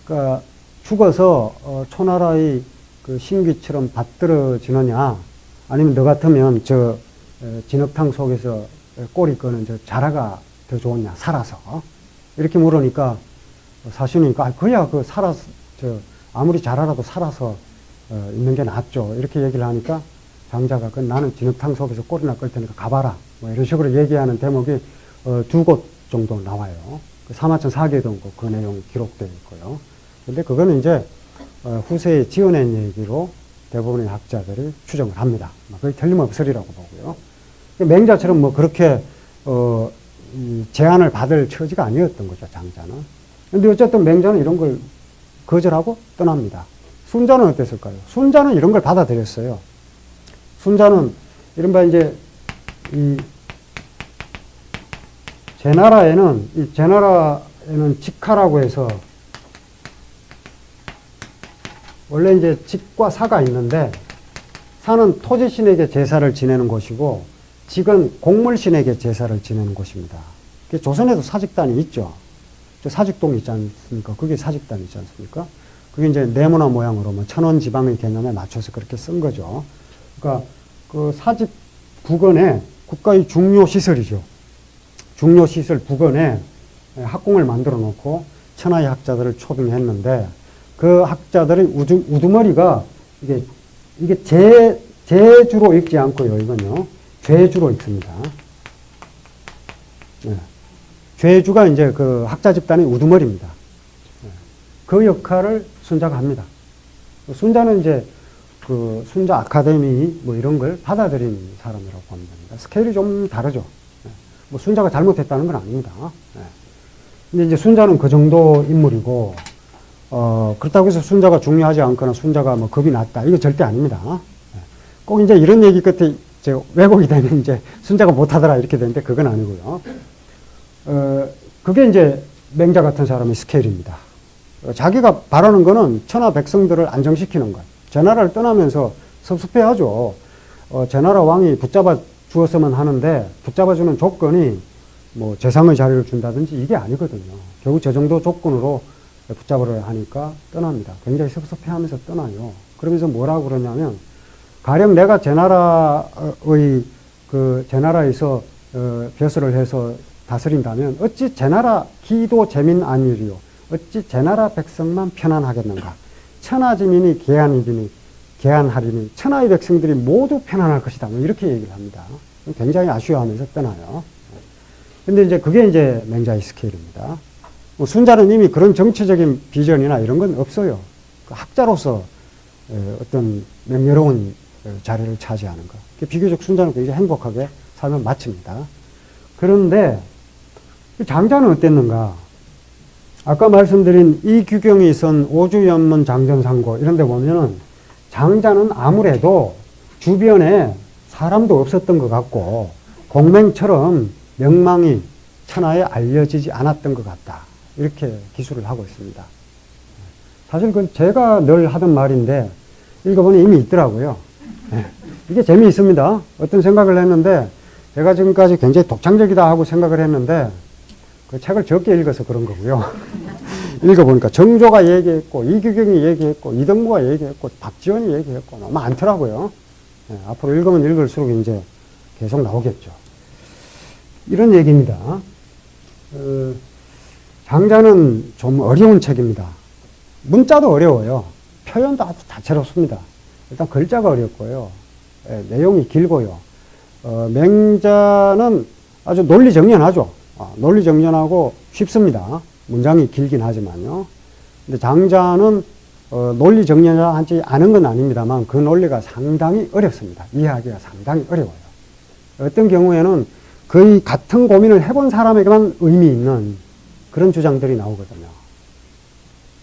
그러니까 죽어서 초나라의 그 신귀처럼 받들어지느냐, 아니면 너 같으면 저 진흙탕 속에서 꼬리 끄는 저 자라가 더 좋으냐, 살아서. 이렇게 물으니까 사신이니까 그야 그 살아서 아무리 자라라도 살아서 있는 게 낫죠. 이렇게 얘기를 하니까 장자가 나는 진흙탕 속에서 꼬리나 끌 테니까 가봐라. 뭐 이런 식으로 얘기하는 대목이 2곳 정도 나와요. 그 사마천 사계동고 그 내용 기록되어 있고요. 근데 그거는 이제 후세에 지어낸 얘기로 대부분의 학자들이 추정을 합니다. 거의 틀림없으리라고 보고요. 맹자처럼 뭐 그렇게 제안을 받을 처지가 아니었던 거죠, 장자는. 근데 어쨌든 맹자는 이런 걸 거절하고 떠납니다. 순자는 어땠을까요? 순자는 이런 걸 받아들였어요. 순자는 이른바 이제 제나라에는 직하라고 해서 원래 이제 직과 사가 있는데, 사는 토지신에게 제사를 지내는 곳이고 직은 곡물신에게 제사를 지내는 곳입니다. 조선에도 사직단이 있죠. 저 사직동 있지 않습니까? 그게 사직단이 있지 않습니까? 그게 이제 네모나 모양으로 뭐 천원 지방의 개념에 맞춰서 그렇게 쓴 거죠. 그러니까 그 사집 부근에 국가의 중요 시설이죠. 중요 시설 부근에 학궁을 만들어 놓고 천하의 학자들을 초빙했는데 그 학자들의 우두머리가 이게 제주로 읽지 않고요. 이건요. 죄주로 읽습니다. 네. 죄주가 이제 그 학자 집단의 우두머리입니다. 네. 그 역할을 순자가 합니다. 순자는 이제 그 순자 아카데미 뭐 이런 걸 받아들인 사람이라고 보면 됩니다. 스케일이 좀 다르죠. 네. 뭐 순자가 잘못했다는 건 아닙니다. 네. 근데 이제 순자는 그 정도 인물이고, 그렇다고 해서 순자가 중요하지 않거나 순자가 뭐 겁이 났다. 이거 절대 아닙니다. 네. 꼭 이제 이런 얘기 끝에 왜곡이 되면 이제 순자가 못하더라 이렇게 되는데 그건 아니고요. 그게 이제 맹자 같은 사람의 스케일입니다. 자기가 바라는 거는 천하 백성들을 안정시키는 것. 제나라를 떠나면서 섭섭해하죠. 제나라 왕이 붙잡아 주었으면 하는데 붙잡아주는 조건이 뭐 재상의 자리를 준다든지 이게 아니거든요. 결국 저 정도 조건으로 붙잡으려 하니까 떠납니다. 굉장히 섭섭해하면서 떠나요. 그러면서 뭐라고 그러냐면 가령 내가 제나라의 제나라에서 벼슬을 해서 다스린다면 어찌 제나라 기도 재민 아니리요. 어찌 제나라 백성만 편안하겠는가. 천하지민이 개안하리니 천하의 백성들이 모두 편안할 것이다. 뭐 이렇게 얘기를 합니다. 굉장히 아쉬워하면서 떠나요. 근데 이제 그게 이제 맹자의 스케일입니다. 순자는 이미 그런 정치적인 비전이나 이런 건 없어요. 그 학자로서 어떤 명예로운 자리를 차지하는 것. 비교적 순자는 굉장히 행복하게 삶을 마칩니다. 그런데 장자는 어땠는가? 아까 말씀드린 이규경이 쓴 오주연문 장전상고 이런 데 보면은 장자는 아무래도 주변에 사람도 없었던 것 같고 공맹처럼 명망이 천하에 알려지지 않았던 것 같다. 이렇게 기술을 하고 있습니다. 사실 그건 제가 늘 하던 말인데 읽어보니 이미 있더라고요. 이게 재미있습니다. 어떤 생각을 했는데 제가 지금까지 굉장히 독창적이다 하고 생각을 했는데 그 책을 적게 읽어서 그런 거고요. 읽어보니까 정조가 얘기했고 이규경이 얘기했고 이덕무가 얘기했고 박지원이 얘기했고 너무 많더라고요. 앞으로 읽으면 읽을수록 이제 계속 나오겠죠. 이런 얘기입니다. 장자는 좀 어려운 책입니다. 문자도 어려워요. 표현도 아주 다채롭습니다. 일단 글자가 어렵고요. 내용이 길고요. 맹자는 아주 논리정연하죠. 논리정연하고 쉽습니다. 문장이 길긴 하지만요. 근데 장자는 논리정연하지 않은 건 아닙니다만 그 논리가 상당히 어렵습니다. 이해하기가 상당히 어려워요. 어떤 경우에는 거의 같은 고민을 해본 사람에게만 의미 있는 그런 주장들이 나오거든요.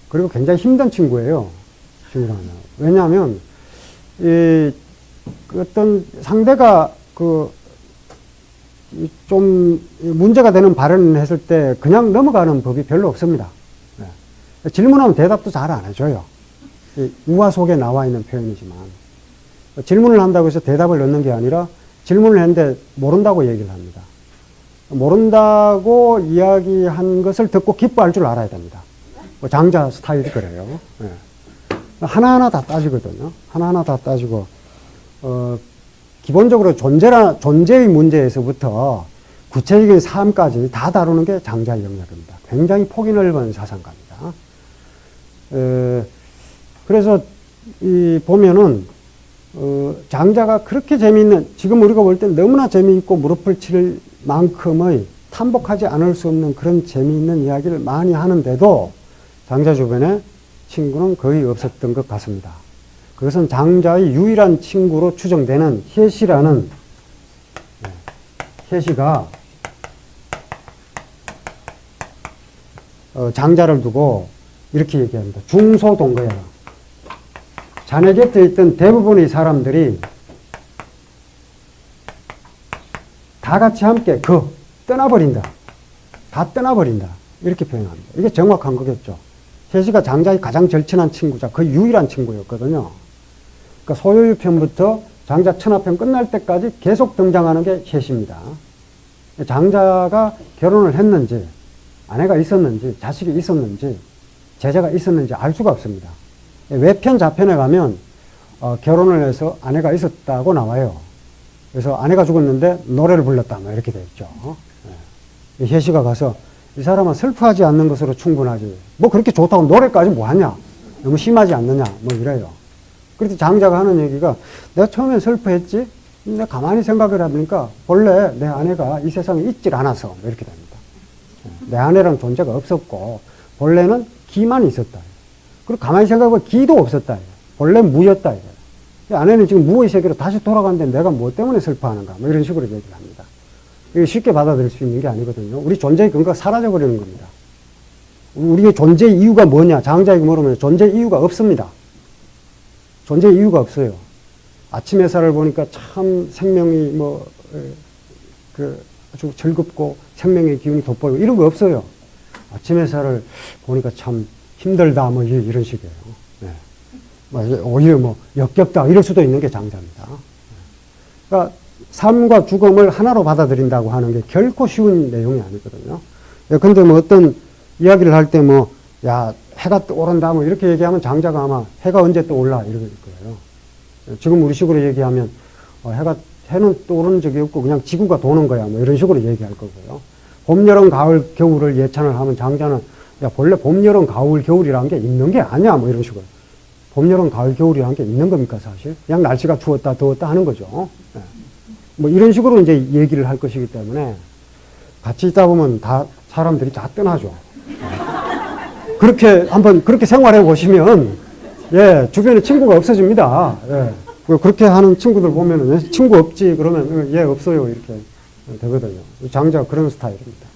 그리고 굉장히 힘든 친구예요. 친구라면. 왜냐하면 어떤 상대가 좀 문제가 되는 발언을 했을 때 그냥 넘어가는 법이 별로 없습니다. 네. 질문하면 대답도 잘 안 해줘요. 우화 속에 나와 있는 표현이지만 질문을 한다고 해서 대답을 넣는 게 아니라 질문을 했는데 모른다고 얘기를 합니다. 모른다고 이야기한 것을 듣고 기뻐할 줄 알아야 됩니다. 장자 스타일이 그래요. 네. 하나하나 다 따지거든요. 하나하나 다 따지고 기본적으로 존재의 문제에서부터 구체적인 삶까지 다 다루는 게 장자의 영역입니다. 굉장히 폭이 넓은 사상가입니다. 그래서 보면은 장자가 그렇게 재미있는, 지금 우리가 볼 때 너무나 재미있고 무릎을 칠 만큼의 탐복하지 않을 수 없는 그런 재미있는 이야기를 많이 하는데도 장자 주변에 친구는 거의 없었던 것 같습니다. 그것은 장자의 유일한 친구로 추정되는 혜시라는, 혜시가 장자를 두고 이렇게 얘기합니다. 중소동거야. 자네 곁에 있던 대부분의 사람들이 다 같이 함께 떠나버린다. 다 떠나버린다. 이렇게 표현합니다. 이게 정확한 거겠죠. 혜시가 장자의 가장 절친한 친구자, 거의 유일한 친구였거든요. 그러니까 소요유편부터 장자 천하편 끝날 때까지 계속 등장하는 게 혜시입니다. 장자가 결혼을 했는지, 아내가 있었는지, 자식이 있었는지, 제자가 있었는지 알 수가 없습니다. 외편 좌편에 가면 결혼을 해서 아내가 있었다고 나와요. 그래서 아내가 죽었는데 노래를 불렀다 뭐 이렇게 돼 있죠. 혜시가 가서 이 사람은 슬퍼하지 않는 것으로 충분하지. 뭐 그렇게 좋다고 노래까지 뭐 하냐? 너무 심하지 않느냐? 뭐 이래요. 그래서 장자가 하는 얘기가 내가 처음엔 슬퍼했지. 내가 가만히 생각을 해보니까 본래 내 아내가 이 세상에 있질 않아서 뭐 이렇게 됩니다. 내 아내랑 존재가 없었고 본래는 기만 있었다. 그리고 가만히 생각해보면 기도 없었다. 본래 무였다. 아내는 지금 무의 세계로 다시 돌아갔는데 내가 뭐 때문에 슬퍼하는가? 뭐 이런 식으로 얘기를 합니다. 이게 쉽게 받아들일 수 있는 게 아니거든요. 우리 존재의 근거가 사라져버리는 겁니다. 우리의 존재의 이유가 뭐냐? 장자에게 물으면 존재의 이유가 없습니다. 존재의 이유가 없어요. 아침 햇살을 보니까 참 생명이 아주 즐겁고 생명의 기운이 돋보이고 이런 거 없어요. 아침 햇살을 보니까 참 힘들다 뭐 이런 식이에요. 네. 오히려 역겹다 이럴 수도 있는 게 장자입니다. 그러니까 삶과 죽음을 하나로 받아들인다고 하는 게 결코 쉬운 내용이 아니거든요. 근데 어떤 이야기를 할 때 야, 해가 떠오른다 뭐 이렇게 얘기하면 장자가 아마 해가 언제 떠올라 이럴 거예요. 지금 우리 식으로 얘기하면 해는 떠오르는 적이 없고 그냥 지구가 도는 거야 뭐 이런 식으로 얘기할 거고요. 봄, 여름, 가을, 겨울을 예찬을 하면 장자는 야, 본래 봄, 여름, 가을, 겨울이라는 게 있는 게 아니야 뭐 이런 식으로. 봄, 여름, 가을, 겨울이라는 게 있는 겁니까 사실? 그냥 날씨가 추웠다 더웠다 하는 거죠. 네. 뭐 이런 식으로 이제 얘기를 할 것이기 때문에 같이 있다 보면 다 사람들이 다 떠나죠. 그렇게 한번 그렇게 생활해 보시면 주변에 친구가 없어집니다. 그렇게 하는 친구들 보면은 친구 없지 그러면 없어요 이렇게 되거든요. 장자가 그런 스타일입니다.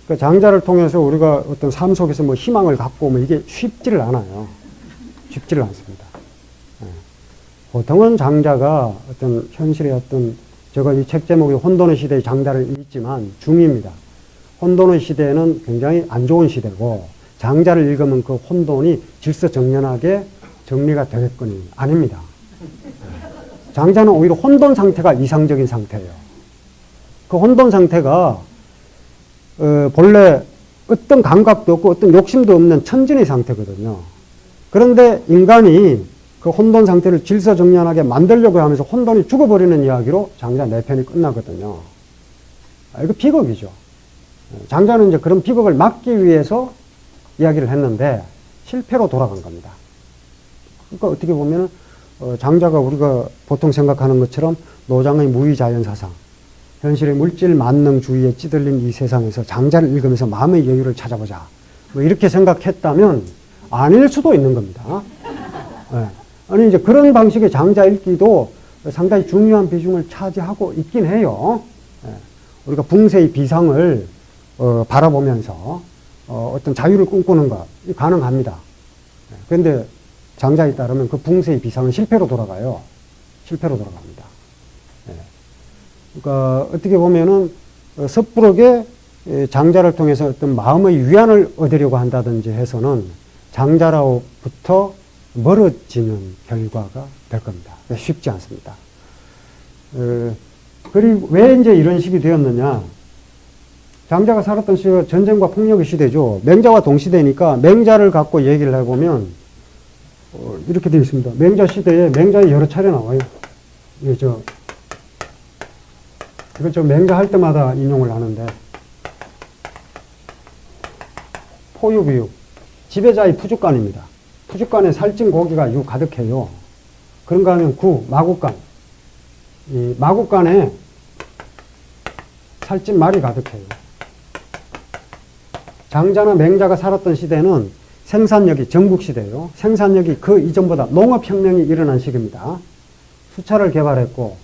그러니까 장자를 통해서 우리가 어떤 삶 속에서 희망을 갖고 이게 쉽지를 않아요. 쉽지를 않습니다. 보통은 장자가 어떤 현실의 제가 이 책 제목이 혼돈의 시대의 장자를 읽지만 중입니다. 혼돈의 시대는 굉장히 안 좋은 시대고 장자를 읽으면 그 혼돈이 질서정연하게 정리가 되겠거니 아닙니다. 장자는 오히려 혼돈 상태가 이상적인 상태예요. 그 혼돈 상태가 본래 어떤 감각도 없고 어떤 욕심도 없는 천진의 상태거든요. 그런데 인간이 그 혼돈 상태를 질서정연하게 만들려고 하면서 혼돈이 죽어버리는 이야기로 장자 4편이 끝나거든요. 이거 비극이죠. 장자는 이제 그런 비극을 막기 위해서 이야기를 했는데 실패로 돌아간 겁니다. 그러니까 어떻게 보면 장자가 우리가 보통 생각하는 것처럼 노장의 무위자연 사상, 현실의 물질 만능주의에 찌들린 이 세상에서 장자를 읽으면서 마음의 여유를 찾아보자. 이렇게 생각했다면 아닐 수도 있는 겁니다. 아니 이제 그런 방식의 장자 읽기도 상당히 중요한 비중을 차지하고 있긴 해요. 우리가 붕세의 비상을 바라보면서 어떤 자유를 꿈꾸는 것 가능합니다. 그런데 장자에 따르면 그 붕세의 비상은 실패로 돌아가요. 실패로 돌아갑니다. 그러니까 어떻게 보면은 섣부르게 장자를 통해서 어떤 마음의 위안을 얻으려고 한다든지 해서는 장자로부터 멀어지는 결과가 될 겁니다. 쉽지 않습니다. 그리고 왜 이제 이런 식이 되었느냐? 장자가 살았던 시대가 전쟁과 폭력의 시대죠. 맹자와 동시대니까 맹자를 갖고 얘기를 해보면 이렇게 되어 있습니다. 맹자 시대에 맹자에 여러 차례 나와요. 이거 저 맹자 할 때마다 인용을 하는데 포유비유 지배자의 푸죽간입니다. 푸죽간에 살찐 고기가 유 가득해요. 그런가 하면 마굿간. 이 마굿간에 살찐 말이 가득해요. 장자나 맹자가 살았던 시대는 생산력이 전국시대예요. 생산력이 그 이전보다 농업혁명이 일어난 시기입니다. 수차를 개발했고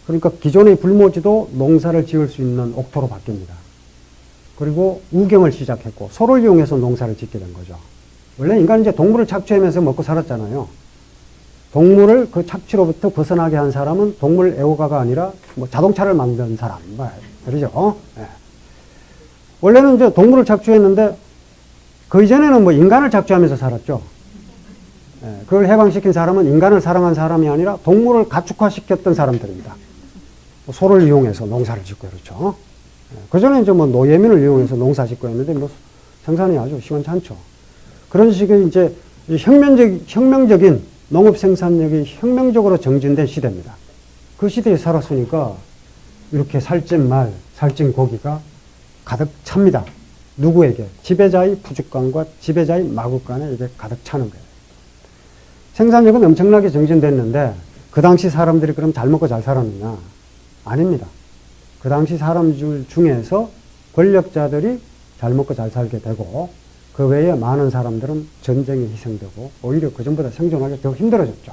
그러니까 기존의 불모지도 농사를 지을 수 있는 옥토로 바뀝니다. 그리고 우경을 시작했고 소를 이용해서 농사를 짓게 된 거죠. 원래 인간은 이제 동물을 착취하면서 먹고 살았잖아요. 동물을 그 착취로부터 벗어나게 한 사람은 동물 애호가가 아니라 자동차를 만든 사람, 그러죠. 원래는 이제 동물을 착취했는데 그 이전에는 인간을 착취하면서 살았죠. 그걸 해방시킨 사람은 인간을 사랑한 사람이 아니라 동물을 가축화시켰던 사람들입니다. 소를 이용해서 농사를 짓고 그렇죠. 그 전에 이제 노예민을 이용해서 농사 짓고 했는데 생산이 아주 시원찮죠. 그런 식의 이제 이 혁명적인 농업 생산력이 혁명적으로 정진된 시대입니다. 그 시대에 살았으니까 이렇게 살찐 말, 살찐 고기가 가득 찹니다. 누구에게? 지배자의 부족감과 지배자의 마구간에 이게 가득 차는 거예요. 생산력은 엄청나게 정진됐는데 그 당시 사람들이 그럼 잘 먹고 잘 살았느냐? 아닙니다. 그 당시 사람들 중에서 권력자들이 잘 먹고 잘 살게 되고 그 외에 많은 사람들은 전쟁에 희생되고 오히려 그전보다 생존하기 더 힘들어졌죠.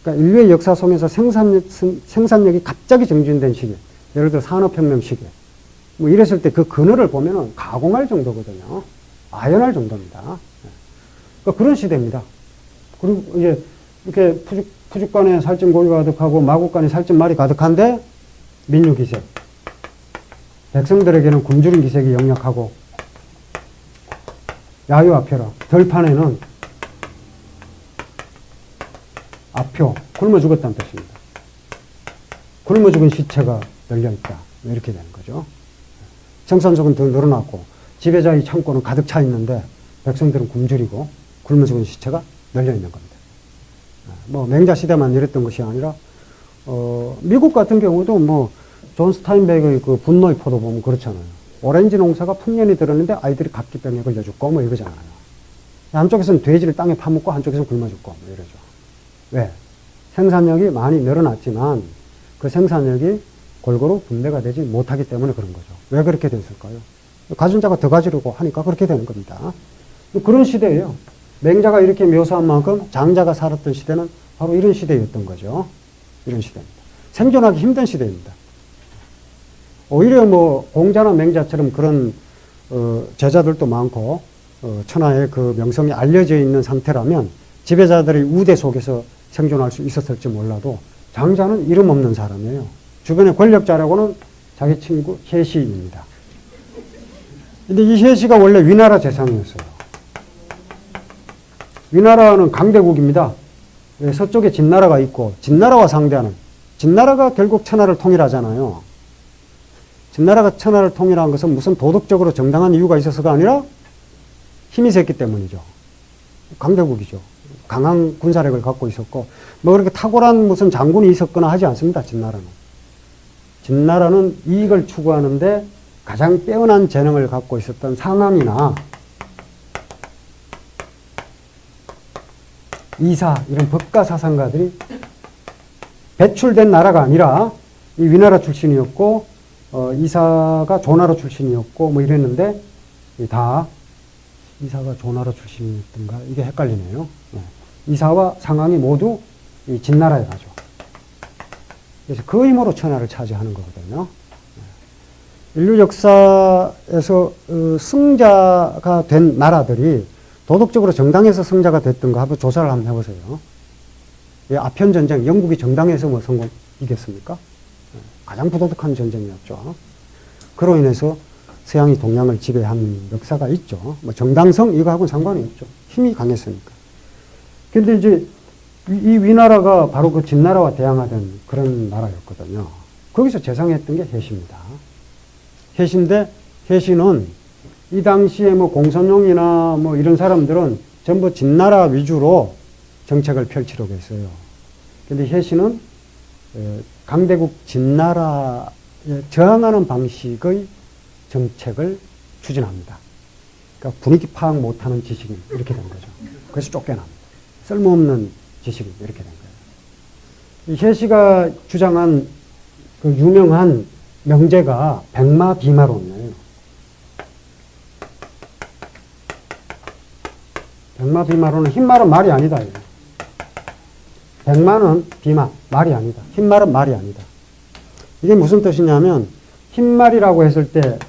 그러니까 인류의 역사 속에서 생산력이 갑자기 정진된 시기, 예를 들어 산업혁명 시기, 뭐 이랬을 때 그 그늘을 보면은 가공할 정도거든요. 아연할 정도입니다. 그러니까 그런 시대입니다. 그리고 이제 이렇게 푸죽간에 살찐 고기가 가득하고 마구간에 살찐 말이 가득한데 민유기색. 백성들에게는 굶주린 기색이 역력하고 야유아표라. 들판에는 아표, 굶어 죽었다는 뜻입니다. 굶어 죽은 시체가 널려있다. 이렇게 되는 거죠. 생산성은 더 늘어났고 지배자의 창고는 가득 차 있는데 백성들은 굶주리고 굶어 죽은 시체가 널려있는 겁니다. 뭐 맹자 시대만 이랬던 것이 아니라 미국 같은 경우도 뭐 존 스타인백의 그 분노의 포도 보면 그렇잖아요. 오렌지 농사가 풍년이 들었는데 아이들이 각기병에 걸려 죽고 뭐 이거잖아요. 한쪽에서는 돼지를 땅에 파묻고 한쪽에서는 굶어 죽고 뭐 이러죠. 왜? 생산력이 많이 늘어났지만 그 생산력이 골고루 분배가 되지 못하기 때문에 그런 거죠. 왜 그렇게 됐을까요? 가진 자가 더 가지려고 하니까 그렇게 되는 겁니다. 그런 시대예요. 맹자가 이렇게 묘사한 만큼 장자가 살았던 시대는 바로 이런 시대였던 거죠. 이런 시대입니다. 생존하기 힘든 시대입니다. 오히려 뭐 공자나 맹자처럼 그런 제자들도 많고 천하의 그 명성이 알려져 있는 상태라면 지배자들의 우대 속에서 생존할 수 있었을지 몰라도 장자는 이름 없는 사람이에요. 주변의 권력자라고는 자기 친구 혜시입니다. 근데 이 혜시가 원래 위나라 재상이었어요. 위나라는 강대국입니다. 서쪽에 진나라가 있고 진나라와 상대하는, 진나라가 결국 천하를 통일하잖아요. 진나라가 천하를 통일한 것은 무슨 도덕적으로 정당한 이유가 있어서가 아니라 힘이 셌기 때문이죠. 강대국이죠. 강한 군사력을 갖고 있었고 뭐 그렇게 탁월한 무슨 장군이 있었거나 하지 않습니다. 진나라는. 진나라는 이익을 추구하는데 가장 빼어난 재능을 갖고 있었던 상황이나 이사 이런 법가 사상가들이 배출된 나라가 아니라 이 위나라 출신이었고 이사가 조나라 출신이었고 뭐 이랬는데 다 이사가 조나라 출신이었던가 이게 헷갈리네요. 네. 이사와 상황이 모두 이 진나라에 가죠. 그래서 그 힘으로 천하를 차지하는 거거든요. 네. 인류 역사에서 승자가 된 나라들이 도덕적으로 정당해서 승자가 됐던가 한번 조사를 한번 해보세요. 아편 전쟁, 영국이 정당해서 뭐 이겼습니까? 가장 부도덕한 전쟁이었죠. 그로 인해서 서양이 동양을 지배한 역사가 있죠. 뭐 정당성 이거하고는 상관이 없죠. 힘이 강했으니까. 근데 이제 이 위나라가 바로 그 진나라와 대항하던 그런 나라였거든요. 거기서 재상했던 게 혜시입니다. 혜시인데 혜시는 이 당시에 뭐 공선용이나 뭐 이런 사람들은 전부 진나라 위주로 정책을 펼치려고 했어요. 근데 혜시는 강대국 진나라에 저항하는 방식의 정책을 추진합니다. 그러니까 분위기 파악 못하는 지식인 이렇게 된 거죠. 그래서 쫓겨납니다. 쓸모없는 지식인 이렇게 된 거예요. 이 혜시가 주장한 그 유명한 명제가 백마비마론이에요. 백마비마론은 흰말은 말이 아니다. 백마는 비마, 말이 아니다. 흰말은 말이 아니다. 이게 무슨 뜻이냐면 흰말이라고 했을 때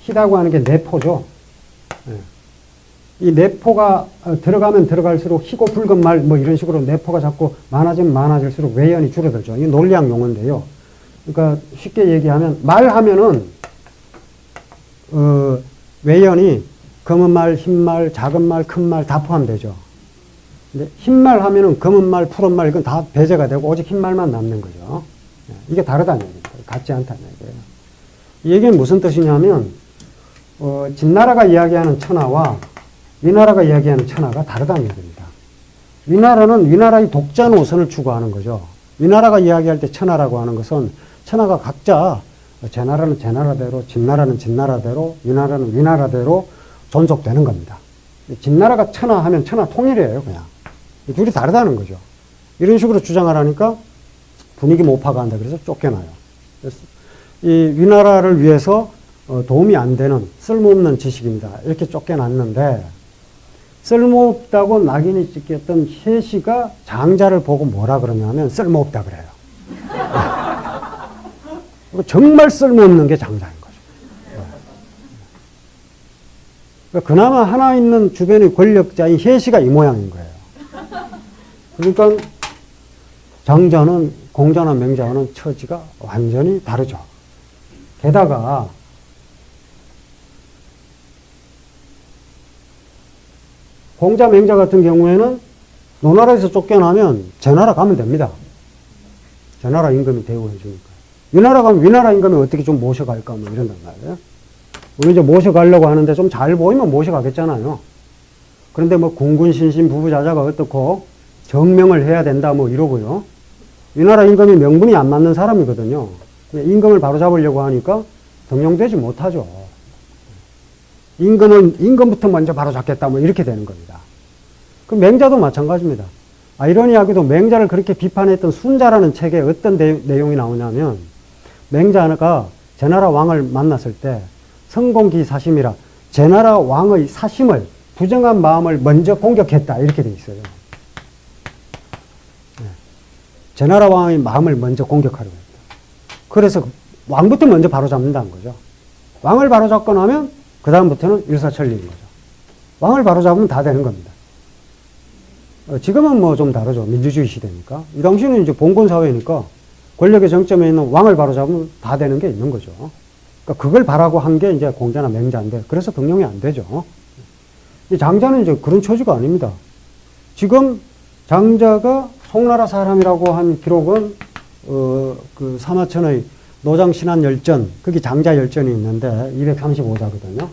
희다고 하는 게 내포죠. 이 내포가 들어가면 들어갈수록 희고 붉은 말 뭐 이런 식으로 내포가 자꾸 많아지면 많아질수록 외연이 줄어들죠. 이게 논리학 용어인데요. 그러니까 쉽게 얘기하면 말하면은 외연이 검은 말, 흰 말, 작은 말, 큰 말 다 포함되죠. 근데 흰말 하면은 검은 말, 푸른 말 이건 다 배제가 되고 오직 흰말만 남는 거죠. 이게 다르다는 얘기입니다. 같지 않다는 얘기예요. 이 얘기는 무슨 뜻이냐면 진나라가 이야기하는 천하와 위나라가 이야기하는 천하가 다르다는 얘기입니다. 위나라는 위나라의 독자 노선을 추구하는 거죠. 위나라가 이야기할 때 천하라고 하는 것은 천하가 각자 제 나라는 제 나라대로, 진나라는 진나라대로, 위나라는 위나라대로 존속되는 겁니다. 진나라가 천하 하면 천하 통일이에요, 그냥. 둘이 다르다는 거죠. 이런 식으로 주장을 하니까 분위기 못 파악한다 그래서 쫓겨나요. 그래서 이 위나라를 위해서 도움이 안 되는 쓸모없는 지식입니다. 이렇게 쫓겨났는데 쓸모없다고 낙인이 찍혔던 혜시가 장자를 보고 뭐라 그러냐면 쓸모없다 그래요. 정말 쓸모없는 게 장자인 거죠. 그러니까 그나마 하나 있는 주변의 권력자인 혜시가 이 모양인 거예요. 그러니까 장자는 공자나 맹자와는 처지가 완전히 다르죠. 게다가 공자, 맹자 같은 경우에는 노나라에서 쫓겨나면 제 나라 가면 됩니다. 제 나라 임금이 대우해 주니까. 위나라 가면 위나라 임금이 어떻게 좀 모셔갈까 뭐 이런단 말이에요. 우리 이제 모셔가려고 하는데 좀 잘 보이면 모셔가겠잖아요. 그런데 뭐 군군 신신 부부자자가 어떻고 정명을 해야 된다 뭐 이러고요. 위나라 임금이 명분이 안 맞는 사람이거든요. 임금을 바로잡으려고 하니까 등용되지 못하죠. 임금부터 먼저 바로잡겠다 뭐 이렇게 되는 겁니다. 그 맹자도 마찬가지입니다. 아이러니하게도 맹자를 그렇게 비판했던 순자라는 책에 어떤 내용이 나오냐면 맹자가 제나라 왕을 만났을 때 성공기 사심이라 제나라 왕의 사심을 부정한 마음을 먼저 공격했다 이렇게 돼 있어요. 제나라 왕의 마음을 먼저 공격하려고 했다. 그래서 왕부터 먼저 바로잡는다는 거죠. 왕을 바로잡고 나면 그 다음부터는 일사천리인 거죠. 왕을 바로잡으면 다 되는 겁니다. 지금은 뭐 좀 다르죠. 민주주의 시대니까. 이 당시는 이제 봉건사회니까 권력의 정점에 있는 왕을 바로잡으면 다 되는 게 있는 거죠. 그러니까 그걸 바라고 한 게 이제 공자나 맹자인데 그래서 등용이 안 되죠. 이 장자는 이제 그런 처지가 아닙니다. 지금 장자가 송나라 사람이라고 한 기록은 그 사마천의 노장신안열전, 거기 장자열전이 있는데 235자거든요.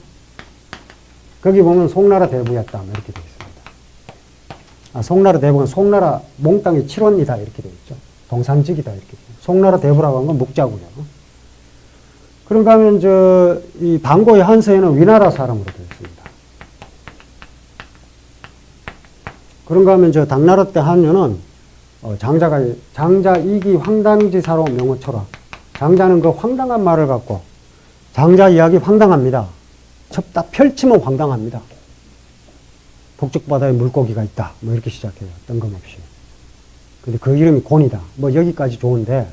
거기 보면 송나라 대부였다 이렇게 되어 있습니다. 송나라 대부는 송나라 몽땅의 칠원이다 이렇게 되어 있죠. 동산직이다 이렇게 되어 있죠. 송나라 대부라고 하는 건 묵자고요. 그런가 하면 이 방고의 한서에는 위나라 사람으로 되어 있습니다. 그런가 하면 당나라 때 한유는 장자 이기 황당지사로 명호철화. 장자는 그 황당한 말을 갖고 장자 이야기 황당합니다. 첩다 펼치면 황당합니다. 북쪽바다에 물고기가 있다. 뭐 이렇게 시작해요. 뜬금없이. 근데 그 이름이 곤이다. 뭐 여기까지 좋은데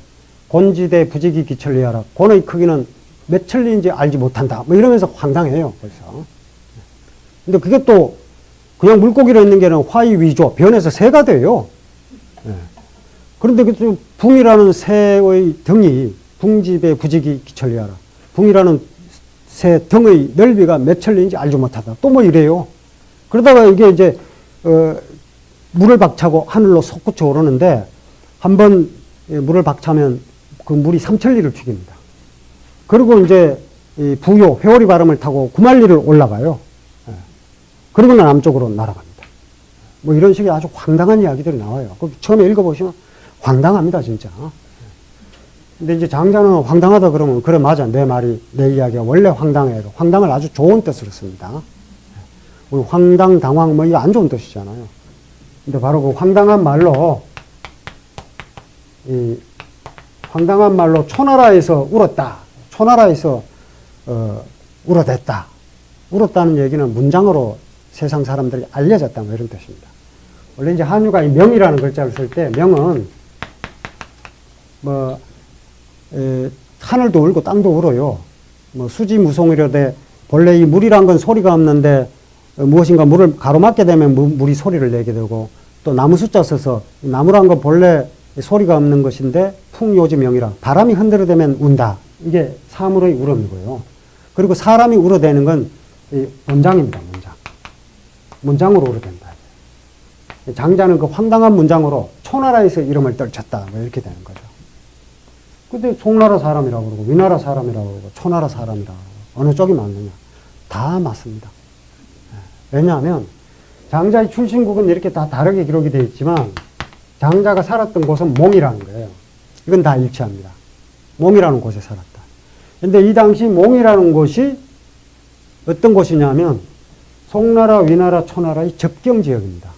곤지대 부지기 기천리하라. 곤의 크기는 몇 천리인지 알지 못한다. 뭐 이러면서 황당해요. 벌써. 근데 그게 또 그냥 물고기로 있는 게 아니라 화의 위조, 변해서 새가 돼요. 예. 그런데 그 붕이라는 새의 등이 붕집의 부지기 기천리하라. 붕이라는 새 등의 넓이가 몇 천리인지 알지 못하다. 또 뭐 이래요. 그러다가 이게 이제 물을 박차고 하늘로 솟구쳐 오르는데 한번 물을 박차면 그 물이 3천리를 튀깁니다. 그리고 이제 이 부요, 회오리 바람을 타고 구만리를 올라가요. 예. 그리고는 남쪽으로 날아갑니다. 뭐 이런 식의 아주 황당한 이야기들이 나와요. 처음에 읽어보시면 황당합니다, 진짜. 근데 이제 장자는 황당하다 그러면, 그래, 맞아. 내 말이, 내 이야기가 원래 황당해요. 황당을 아주 좋은 뜻으로 씁니다. 우리 황당, 당황, 뭐, 이거 안 좋은 뜻이잖아요. 근데 바로 그 황당한 말로, 황당한 말로 초나라에서 울었다. 초나라에서, 울어댔다. 울었다는 얘기는 문장으로 세상 사람들이 알려졌다. 뭐 이런 뜻입니다. 원래 이제 한유가 이 명이라는 글자를 쓸 때, 명은, 뭐, 하늘도 울고 땅도 울어요. 뭐 수지무송이려되 본래 이 물이란 건 소리가 없는데 무엇인가 물을 가로막게 되면 물이 소리를 내게 되고, 또 나무 숫자 써서 나무란 건 본래 소리가 없는 것인데 풍요지명이라 바람이 흔들어대면 운다. 이게 사물의 울음이고요. 그리고 사람이 울어대는 건 문장입니다. 문장. 문장으로 울어댄다. 장자는 그 황당한 문장으로 초나라에서 이름을 떨쳤다. 뭐 이렇게 되는 거죠. 근데 송나라 사람이라고 그러고 위나라 사람이라고 그러고 초나라 사람이라고 그러고 어느 쪽이 맞느냐? 다 맞습니다. 왜냐하면 장자의 출신국은 이렇게 다 다르게 기록이 되어 있지만 장자가 살았던 곳은 몽이라는 거예요. 이건 다 일치합니다. 몽이라는 곳에 살았다. 근데 이 당시 몽이라는 곳이 어떤 곳이냐면 송나라, 위나라, 초나라의 접경 지역입니다.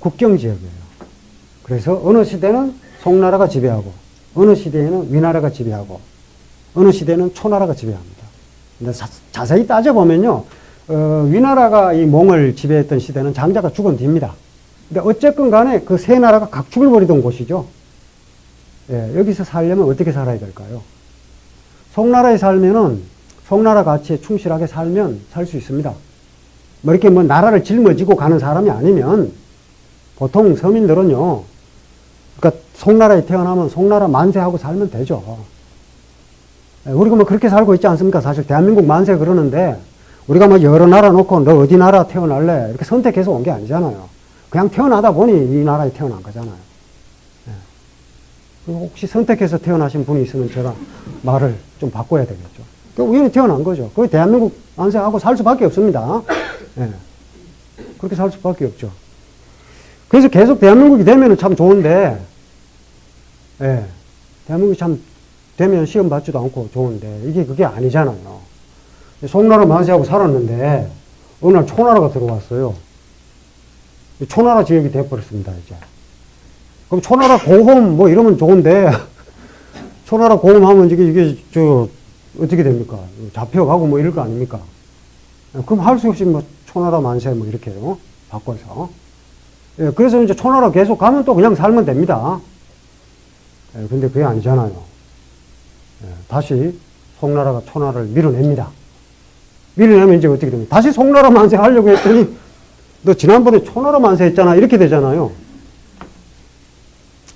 국경 지역이에요. 그래서 어느 시대는 송나라가 지배하고 어느 시대에는 위나라가 지배하고 어느 시대는 초나라가 지배합니다. 근데 자세히 따져보면요. 위나라가 이 몽을 지배했던 시대는 장자가 죽은 뒤입니다. 근데 어쨌건 간에 그 세 나라가 각축을 벌이던 곳이죠. 예, 여기서 살려면 어떻게 살아야 될까요? 송나라에 살면은 송나라 가치에 충실하게 살면 살 수 있습니다. 뭐 이렇게 뭐 나라를 짊어지고 가는 사람이 아니면 보통 서민들은요. 그러니까 송나라에 태어나면 송나라 만세하고 살면 되죠. 우리가 뭐 그렇게 살고 있지 않습니까? 사실 대한민국 만세 그러는데 우리가 뭐 여러 나라 놓고 너 어디 나라 태어날래? 이렇게 선택해서 온 게 아니잖아요. 그냥 태어나다 보니 이 나라에 태어난 거잖아요. 예. 혹시 선택해서 태어나신 분이 있으면 제가 말을 좀 바꿔야 되겠죠. 우연히 태어난 거죠. 그 대한민국 만세하고 살 수밖에 없습니다. 예. 그렇게 살 수밖에 없죠. 그래서 계속 대한민국이 되면 참 좋은데, 예. 대한민국이 참 되면 시험 받지도 않고 좋은데, 이게 그게 아니잖아요. 송나라 만세하고 살았는데, 어느 날 초나라가 들어왔어요. 초나라 지역이 되어버렸습니다, 이제. 그럼 초나라 고홈 뭐 이러면 좋은데, 초나라 고홈 하면 어떻게 됩니까? 잡혀가고 뭐 이럴 거 아닙니까? 그럼 할 수 없이 뭐 초나라 만세 뭐 이렇게요. 바꿔서. 예, 그래서 이제 초나라 계속 가면 또 그냥 살면 됩니다. 예, 근데 그게 아니잖아요. 예, 다시 송나라가 초나라를 밀어냅니다. 밀어내면 이제 어떻게 됩니까? 다시 송나라 만세 하려고 했더니 너 지난번에 초나라 만세 했잖아. 이렇게 되잖아요.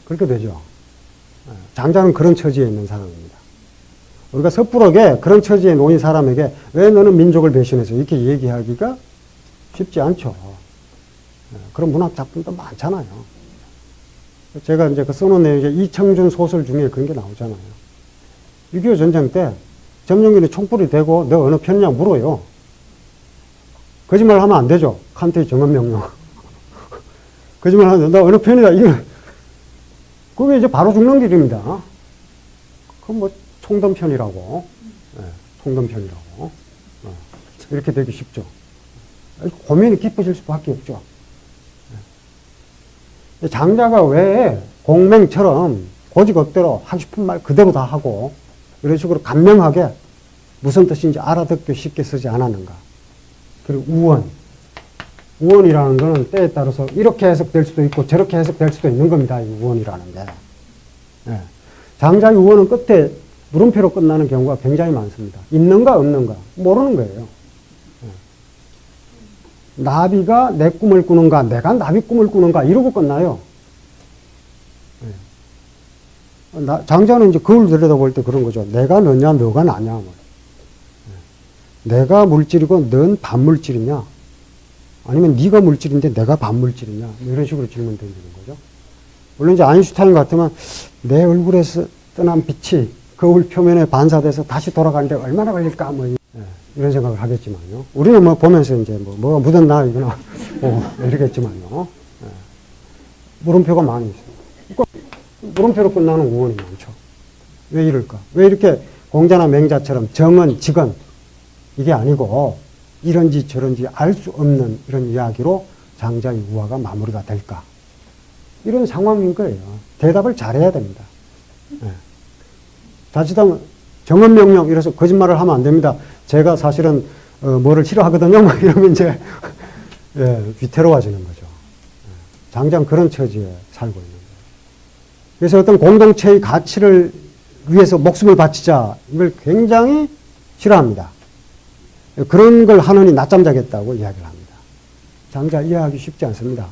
그렇게 되죠. 예, 장자는 그런 처지에 있는 사람입니다. 우리가 섣부르게 그런 처지에 놓인 사람에게 왜 너는 민족을 배신해서 이렇게 얘기하기가 쉽지 않죠. 그런 문학 작품도 많잖아요. 제가 이제 그 써놓은 내용에 이청준 소설 중에 그런 게 나오잖아요. 6.25 전쟁 때 점령군이 총불이 되고 너 어느 편이냐 물어요. 거짓말 하면 안 되죠. 칸트의 정언명령. 거짓말 하면 너 어느 편이다. 그게 이제 바로 죽는 길입니다. 그건 뭐 총덤편이라고. 네, 총덤편이라고. 이렇게 되기 쉽죠. 고민이 깊어질 수밖에 없죠. 장자가 왜 공맹처럼 고지것대로 하고 싶은 말 그대로 다 하고 이런 식으로 간명하게 무슨 뜻인지 알아듣기 쉽게 쓰지 않았는가. 그리고 우원이라는 거는 때에 따라서 이렇게 해석될 수도 있고 저렇게 해석될 수도 있는 겁니다. 이 우원이라는 게. 네. 장자의 우원은 끝에 물음표로 끝나는 경우가 굉장히 많습니다. 있는가 없는가 모르는 거예요. 나비가 내 꿈을 꾸는가, 내가 나비 꿈을 꾸는가, 이러고 끝나요. 장자는 이제 그걸 들여다볼 때 그런 거죠. 내가 너냐, 너가 나냐. 내가 물질이고, 넌 반물질이냐. 아니면 네가 물질인데 내가 반물질이냐. 이런 식으로 질문 던지는 거죠. 물론 이제 아인슈타인 같으면 내 얼굴에서 떠난 빛이 거울 표면에 반사돼서 다시 돌아가는데 얼마나 걸릴까, 뭐. 이런 생각을 하겠지만요. 우리는 뭐 보면서 이제 뭐가 묻었나, 이거나, 이러겠지만요. 예. 물음표가 많이 있어요. 그러니까 물음표로 끝나는 우원이 많죠. 왜 이럴까? 왜 이렇게 공자나 맹자처럼 정은, 직은, 이게 아니고, 이런지 저런지 알 수 없는 이런 이야기로 장자의 우화가 마무리가 될까? 이런 상황인 거예요. 대답을 잘해야 됩니다. 예. 자칫하면 정언명령, 이래서 거짓말을 하면 안 됩니다. 제가 사실은 뭐를 싫어하거든요. 뭐 이러면 이제 위태로워지는 거죠. 장자는 그런 처지에 살고 있는 거예요. 그래서 어떤 공동체의 가치를 위해서 목숨을 바치자 이걸 굉장히 싫어합니다. 그런 걸 하느니 낮잠 자겠다고 이야기를 합니다. 장자 이해하기 쉽지 않습니다.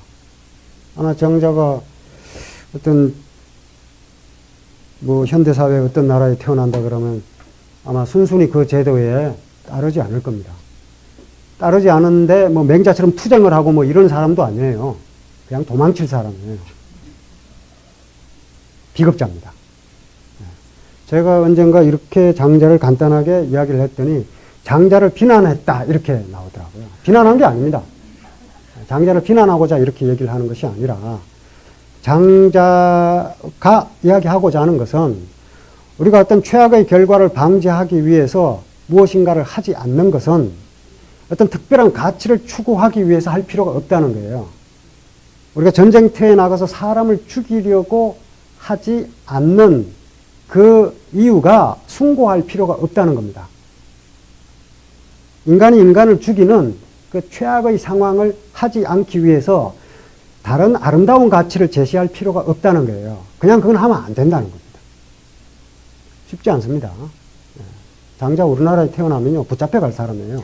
아마 장자가 어떤 뭐 현대사회 어떤 나라에 태어난다 그러면 아마 순순히 그 제도에 따르지 않을 겁니다. 따르지 않은데 뭐 맹자처럼 투쟁을 하고 뭐 이런 사람도 아니에요. 그냥 도망칠 사람이에요. 비겁자입니다. 제가 언젠가 이렇게 장자를 간단하게 이야기를 했더니 장자를 비난했다 이렇게 나오더라고요. 비난한 게 아닙니다. 장자를 비난하고자 이렇게 얘기를 하는 것이 아니라 장자가 이야기하고자 하는 것은 우리가 어떤 최악의 결과를 방지하기 위해서 무엇인가를 하지 않는 것은 어떤 특별한 가치를 추구하기 위해서 할 필요가 없다는 거예요. 우리가 전쟁터에 나가서 사람을 죽이려고 하지 않는 그 이유가 숭고할 필요가 없다는 겁니다. 인간이 인간을 죽이는 그 최악의 상황을 하지 않기 위해서 다른 아름다운 가치를 제시할 필요가 없다는 거예요. 그냥 그건 하면 안 된다는 겁니다. 쉽지 않습니다. 장자 우리나라에 태어나면요, 붙잡혀갈 사람이에요.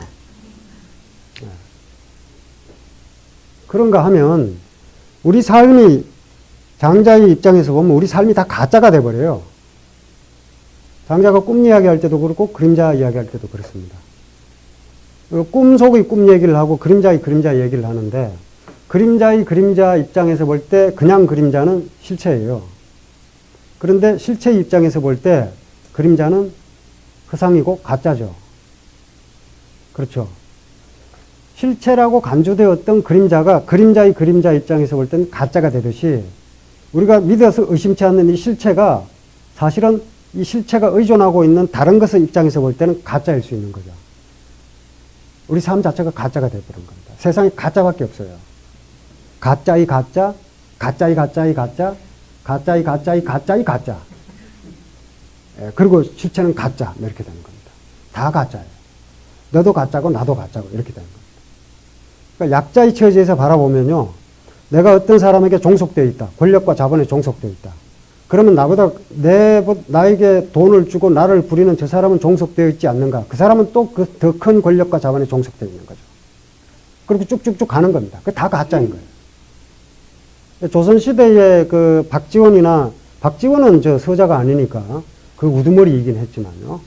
그런가 하면 우리 삶이 장자의 입장에서 보면 우리 삶이 다 가짜가 돼버려요. 장자가 꿈 이야기할 때도 그렇고 그림자 이야기할 때도 그렇습니다. 꿈 속의 꿈 얘기를 하고 그림자의 그림자 얘기를 하는데 그림자의 그림자 입장에서 볼 때 그냥 그림자는 실체예요. 그런데 실체 입장에서 볼 때 그림자는 허상이고 가짜죠. 그렇죠. 실체라고 간주되었던 그림자가 그림자의 그림자 입장에서 볼 때는 가짜가 되듯이 우리가 믿어서 의심치 않는 이 실체가 사실은 이 실체가 의존하고 있는 다른 것의 입장에서 볼 때는 가짜일 수 있는 거죠. 우리 삶 자체가 가짜가 되어버린 겁니다. 세상에 가짜밖에 없어요. 가짜의 가짜, 가짜의 가짜의 가짜, 가짜의 가짜의 가짜의 가짜. 그리고 실체는 가짜. 이렇게 되는 겁니다. 다 가짜예요. 너도 가짜고 나도 가짜고 이렇게 되는 겁니다. 그러니까 약자의 처지에서 바라보면요. 내가 어떤 사람에게 종속되어 있다. 권력과 자본에 종속되어 있다. 그러면 나보다 나에게 돈을 주고 나를 부리는 저 사람은 종속되어 있지 않는가? 그 사람은 또 그 더 큰 권력과 자본에 종속되어 있는 거죠. 그렇게 쭉쭉쭉 가는 겁니다. 그게 다 가짜인 거예요. 조선시대의 그 박지원은 저 서자가 아니니까 그 우두머리이긴 했지만요.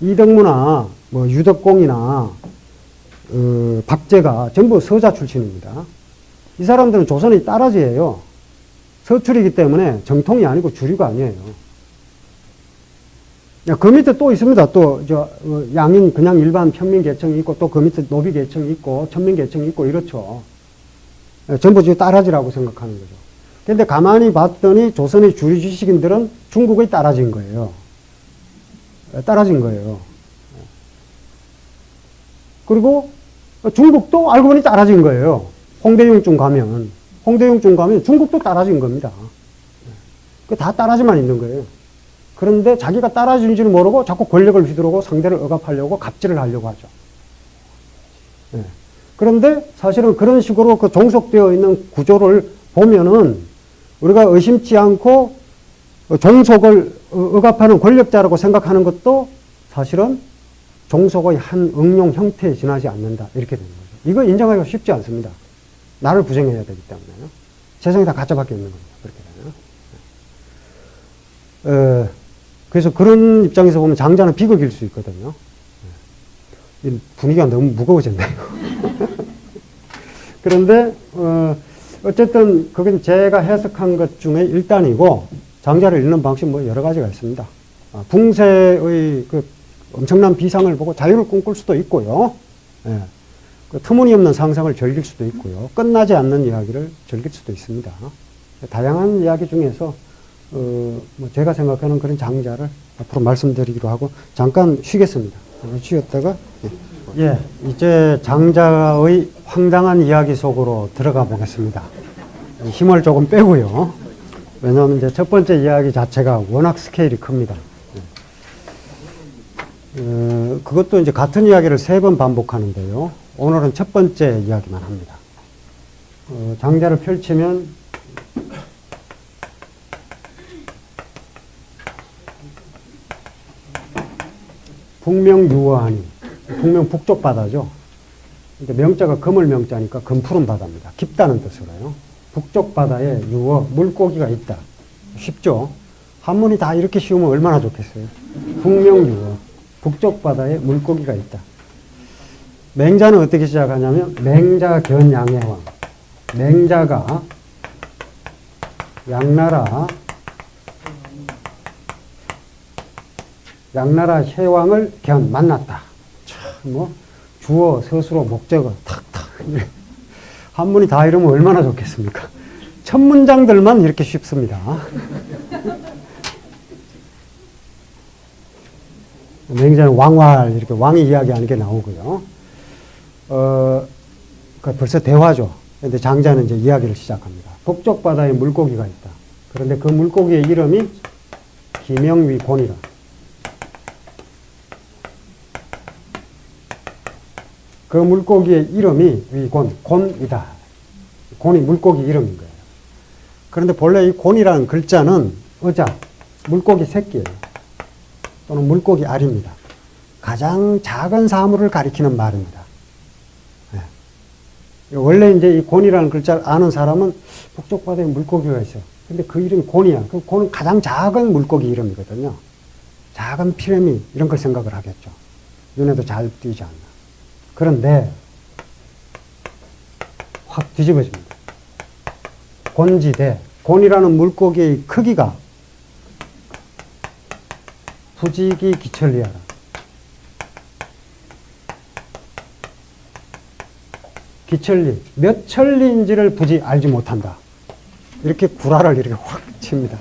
이덕무나 뭐 유덕공이나 박제가 전부 서자 출신입니다. 이 사람들은 조선의 따라지예요. 서출이기 때문에 정통이 아니고 주류가 아니에요. 그 밑에 또 있습니다. 또, 양인, 그냥 일반 평민 계층이 있고, 또 그 밑에 노비 계층이 있고, 천민 계층이 있고, 이렇죠. 전부 따라지라고 생각하는 거죠. 근데 가만히 봤더니 조선의 주류 지식인들은 중국의 따라진 거예요. 따라진 거예요. 그리고 중국도 알고 보니 따라진 거예요. 홍대융쯤 가면 중국도 따라진 겁니다. 다 따라지만 있는 거예요. 그런데 자기가 따라진 줄 모르고 자꾸 권력을 휘두르고 상대를 억압하려고 갑질을 하려고 하죠. 그런데 사실은 그런 식으로 그 종속되어 있는 구조를 보면은 우리가 의심치 않고 종속을 억압하는 권력자라고 생각하는 것도 사실은 종속의 한 응용 형태에 지나지 않는다. 이렇게 되는 거죠. 이거 인정하기가 쉽지 않습니다. 나를 부정해야 되기 때문에요. 세상에 다 가짜밖에 없는 겁니다. 그렇게 되면. 그래서 그런 입장에서 보면 장자는 비극일 수 있거든요. 분위기가 너무 무거워졌네요. 그런데, 어쨌든, 그건 제가 해석한 것 중에 일단이고, 장자를 읽는 방식 뭐 여러 가지가 있습니다. 붕세의 그 엄청난 비상을 보고 자유를 꿈꿀 수도 있고요. 그 터무니없는 상상을 즐길 수도 있고요. 끝나지 않는 이야기를 즐길 수도 있습니다. 다양한 이야기 중에서 뭐 제가 생각하는 그런 장자를 앞으로 말씀드리기로 하고 잠깐 쉬겠습니다. 쉬었다가 이제 장자의 황당한 이야기 속으로 들어가 보겠습니다. 힘을 조금 빼고요. 왜냐하면 이제 첫 번째 이야기 자체가 워낙 스케일이 큽니다. 그것도 이제 같은 이야기를 3번 반복하는데요. 오늘은 첫 번째 이야기만 합니다. 장자를 펼치면 북명유어하니, 북명 북쪽 바다죠. 그러니까 명자가 금을 명자니까 금푸른 바다입니다. 깊다는 뜻으로요. 북쪽 바다에 유어, 물고기가 있다. 쉽죠? 한문이 다 이렇게 쉬우면 얼마나 좋겠어요. 북명유어, 북쪽 바다에 물고기가 있다. 맹자는 어떻게 시작하냐면 맹자 견양해왕. 맹자가 양나라 해왕을 만났다. 참, 주어, 서술어, 목적어 탁탁 한문이 다 이러면 얼마나 좋겠습니까? 첫 문장들만 이렇게 쉽습니다. 맹자는 왕활, 이렇게 왕이 이야기하는 게 나오고요. 그러니까 벌써 대화죠. 근데 장자는 이제 이야기를 시작합니다. 북쪽 바다에 물고기가 있다. 그런데 그 물고기의 이름이 기명위곤이라. 그 물고기의 이름이 위곤, 곤이다. 곤이 물고기 이름인 거예요. 그런데 본래 이 곤이라는 글자는 어자, 물고기 새끼예요. 또는 물고기 알입니다. 가장 작은 사물을 가리키는 말입니다. 네. 원래 이제 이 곤이라는 글자를 아는 사람은 북쪽 바다에 물고기가 있어. 근데 그 이름이 곤이야. 그 곤은 가장 작은 물고기 이름이거든요. 작은 피레미 이런 걸 생각을 하겠죠. 눈에도 잘 띄지 않나. 그런데 확 뒤집어집니다. 곤지대, 곤이라는 물고기의 크기가 부지기 기천리하라. 기천리, 몇 천리인지를 부지 알지 못한다. 이렇게 구라를 이렇게 확 칩니다.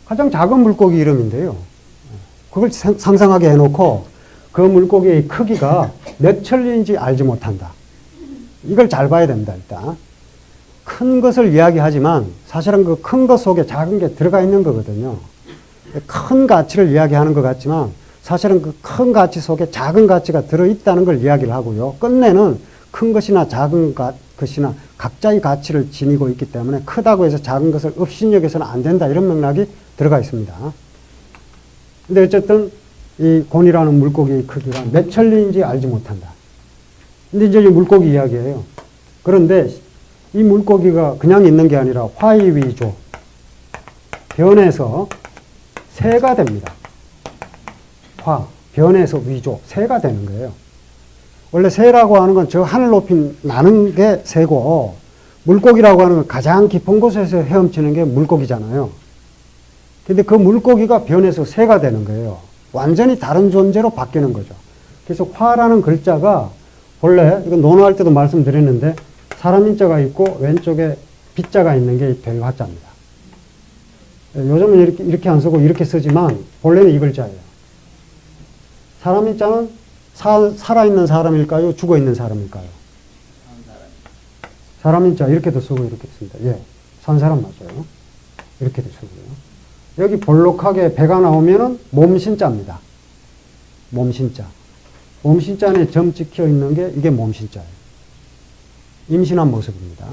가장 작은 물고기 이름인데요. 그걸 상상하게 해놓고 그 물고기의 크기가 몇 천리인지 알지 못한다. 이걸 잘 봐야 됩니다, 일단. 큰 것을 이야기하지만 사실은 그 큰 것 속에 작은 게 들어가 있는 거거든요. 큰 가치를 이야기하는 것 같지만 사실은 그 큰 가치 속에 작은 가치가 들어있다는 걸 이야기를 하고요. 끝내는 큰 것이나 작은 것이나 각자의 가치를 지니고 있기 때문에 크다고 해서 작은 것을 업신여겨서는 안 된다. 이런 맥락이 들어가 있습니다. 근데 어쨌든 이 곤이라는 물고기의 크기가 몇 천리인지 알지 못한다. 근데 이제 이 물고기 이야기예요. 그런데 이 물고기가 그냥 있는 게 아니라 화이위조, 변해서 새가 됩니다. 화, 변해서 위조, 새가 되는 거예요. 원래 새라고 하는 건 저 하늘 높이 나는 게 새고, 물고기라고 하는 건 가장 깊은 곳에서 헤엄치는 게 물고기잖아요. 근데 그 물고기가 변해서 새가 되는 거예요. 완전히 다른 존재로 바뀌는 거죠. 그래서 화라는 글자가 본래, 이건 논어할 때도 말씀드렸는데, 사람 인자가 있고 왼쪽에 빛자가 있는 게 별화자입니다. 요즘은 이렇게 안 쓰고 이렇게 쓰지만 본래는 이 글자예요. 사람 인자는 살아있는 사람일까요? 죽어있는 사람일까요? 사람 인자 이렇게도 쓰고 이렇게 씁니다. 예, 산 사람 맞아요. 이렇게도 쓰고요. 여기 볼록하게 배가 나오면은 몸신자입니다. 몸신자. 몸신자 안에 점 찍혀 있는 게 이게 몸신자예요. 임신한 모습입니다.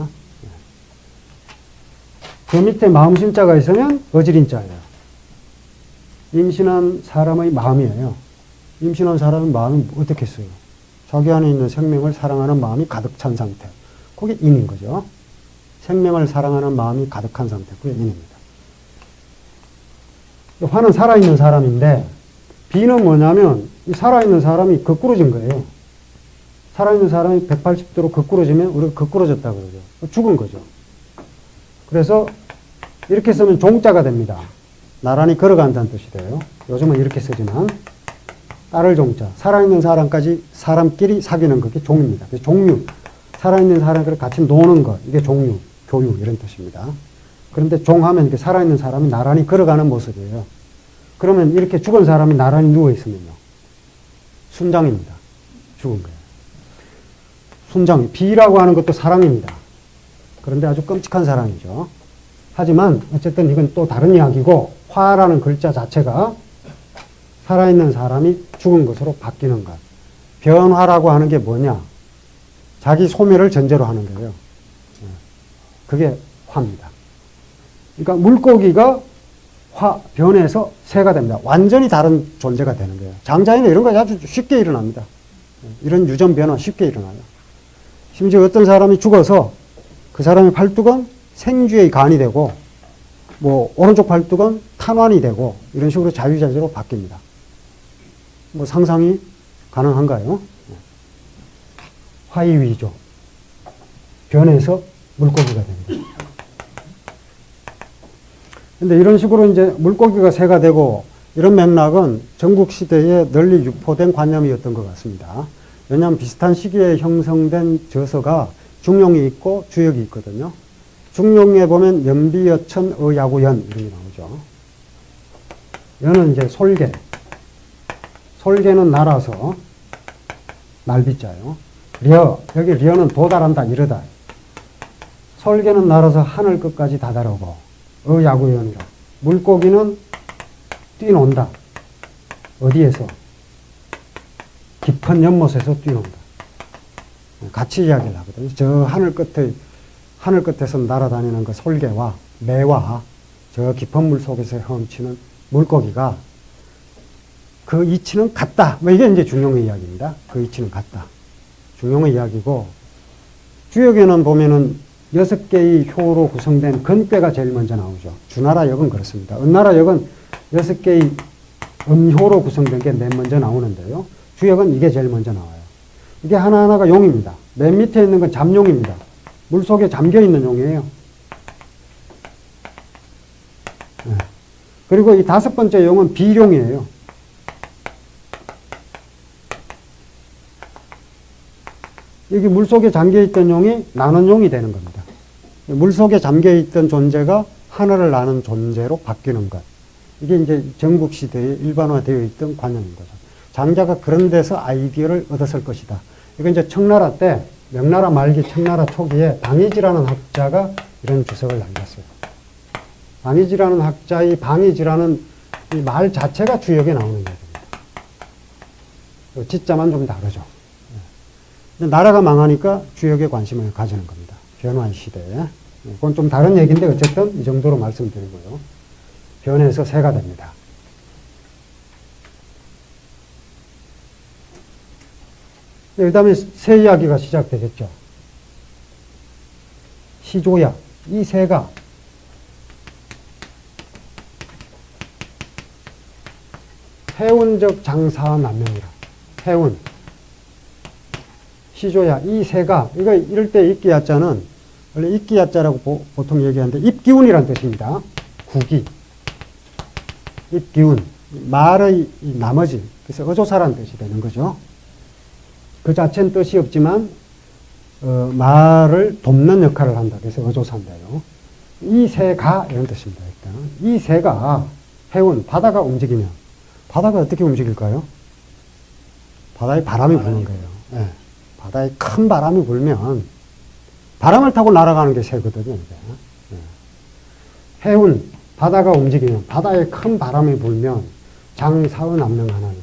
그 밑에 마음신자가 있으면 어지린자예요. 임신한 사람의 마음이에요. 임신한 사람의 마음이 어떻게 써요? 자기 안에 있는 생명을 사랑하는 마음이 가득 찬 상태. 그게 인인 거죠. 생명을 사랑하는 마음이 가득한 상태. 그게 인입니다. 화는 살아있는 사람인데 비는 뭐냐면 이 살아있는 사람이 거꾸로진 거예요. 살아있는 사람이 180도로 거꾸로지면 우리가 거꾸로졌다 그러죠. 죽은 거죠. 그래서 이렇게 쓰면 종자가 됩니다. 나란히 걸어간다는 뜻이 돼요. 요즘은 이렇게 쓰지만 따를 종자. 살아있는 사람까지 사람끼리 사귀는 그게 종입니다. 그래서 종류. 살아있는 사람끼리 같이 노는 것. 이게 종류, 교육 이런 뜻입니다. 그런데 종하면 이렇게 살아있는 사람이 나란히 걸어가는 모습이에요. 그러면 이렇게 죽은 사람이 나란히 누워있으면요. 순장입니다. 죽은 거예요. 순장, 비라고 하는 것도 사랑입니다. 그런데 아주 끔찍한 사랑이죠. 하지만 어쨌든 이건 또 다른 이야기고 화라는 글자 자체가 살아있는 사람이 죽은 것으로 바뀌는 것. 변화라고 하는 게 뭐냐? 자기 소멸을 전제로 하는 거예요. 그게 화입니다. 그러니까 물고기가 변해서 새가 됩니다. 완전히 다른 존재가 되는 거예요. 장자에는 이런 거 아주 쉽게 일어납니다. 이런 유전 변화 쉽게 일어나요. 심지어 어떤 사람이 죽어서 그 사람의 팔뚝은 생쥐의 간이 되고 뭐 오른쪽 팔뚝은 탄환이 되고 이런 식으로 자유자재로 바뀝니다. 뭐 상상이 가능한가요? 화이위조. 변해서 물고기가 됩니다. 근데 이런 식으로 이제 물고기가 새가 되고 이런 맥락은 전국시대에 널리 유포된 관념이었던 것 같습니다. 왜냐하면 비슷한 시기에 형성된 저서가 중용이 있고 주역이 있거든요. 중용에 보면 연비여천, 어야구연 이런 게 나오죠. 연은 이제 솔개. 솔개는 날아서 날비자요. 리어, 여기 리어는 도달한다, 이르다. 솔개는 날아서 하늘 끝까지 다다르고, 어야구연이라. 물고기는 뛰논다. 어디에서? 깊은 연못에서 뛰논다. 같이 이야기를 하거든요. 저 하늘 끝에서 날아다니는 그 솔개와 매와 저 깊은 물 속에서 헤엄치는 물고기가 그 이치는 같다. 뭐 이게 이제 중용의 이야기입니다. 그 이치는 같다. 중용의 이야기고, 주역에는 보면은 6개의 효로 구성된 건배가 제일 먼저 나오죠. 주나라 역은 그렇습니다. 은나라 역은 6개의 음효로 구성된 게 맨 먼저 나오는데요. 주역은 이게 제일 먼저 나와요. 이게 하나하나가 용입니다. 맨 밑에 있는 건 잠용입니다. 물속에 잠겨있는 용이에요. 네. 그리고 이 5번째 용은 비룡이에요. 여기 물속에 잠겨있던 용이 나는 용이 되는 겁니다. 물속에 잠겨있던 존재가 하늘을 나는 존재로 바뀌는 것. 이게 이제 전국시대에 일반화되어 있던 관념인 거죠. 장자가 그런 데서 아이디어를 얻었을 것이다. 이건 이제 청나라 때, 명나라 말기 청나라 초기에 방이지라는 학자가 이런 주석을 남겼어요. 방이지라는 학자의 방이지라는 이 말 자체가 주역에 나오는 얘기입니다. 지자만 좀 다르죠. 나라가 망하니까 주역에 관심을 가지는 겁니다. 변화의 시대에. 그건 좀 다른 얘기인데 어쨌든 이 정도로 말씀드리고요. 변해서 새가 됩니다. 그 다음에 새 이야기가 시작되겠죠. 시조야. 이 새가 해운적 장사와 남명이라. 해운. 시조야. 이 새가, 이거 이럴 때 입기야자는 원래 입기야자라고 보통 얘기하는데 입기운이라는 뜻입니다. 구기. 입기운. 말의 나머지. 그래서 어조사라는 뜻이 되는 거죠. 그 자체는 뜻이 없지만 말을 돕는 역할을 한다. 그래서 어조사인데요. 이 새가 이런 뜻입니다. 일단 이 새가 해운 바다가 움직이면 바다가 어떻게 움직일까요? 바다에 바람이 부는 거예요. 네. 바다에 큰 바람이 불면 바람을 타고 날아가는 게 새거든요. 네. 해운 바다가 움직이면 바다에 큰 바람이 불면 장사의 남명 하나는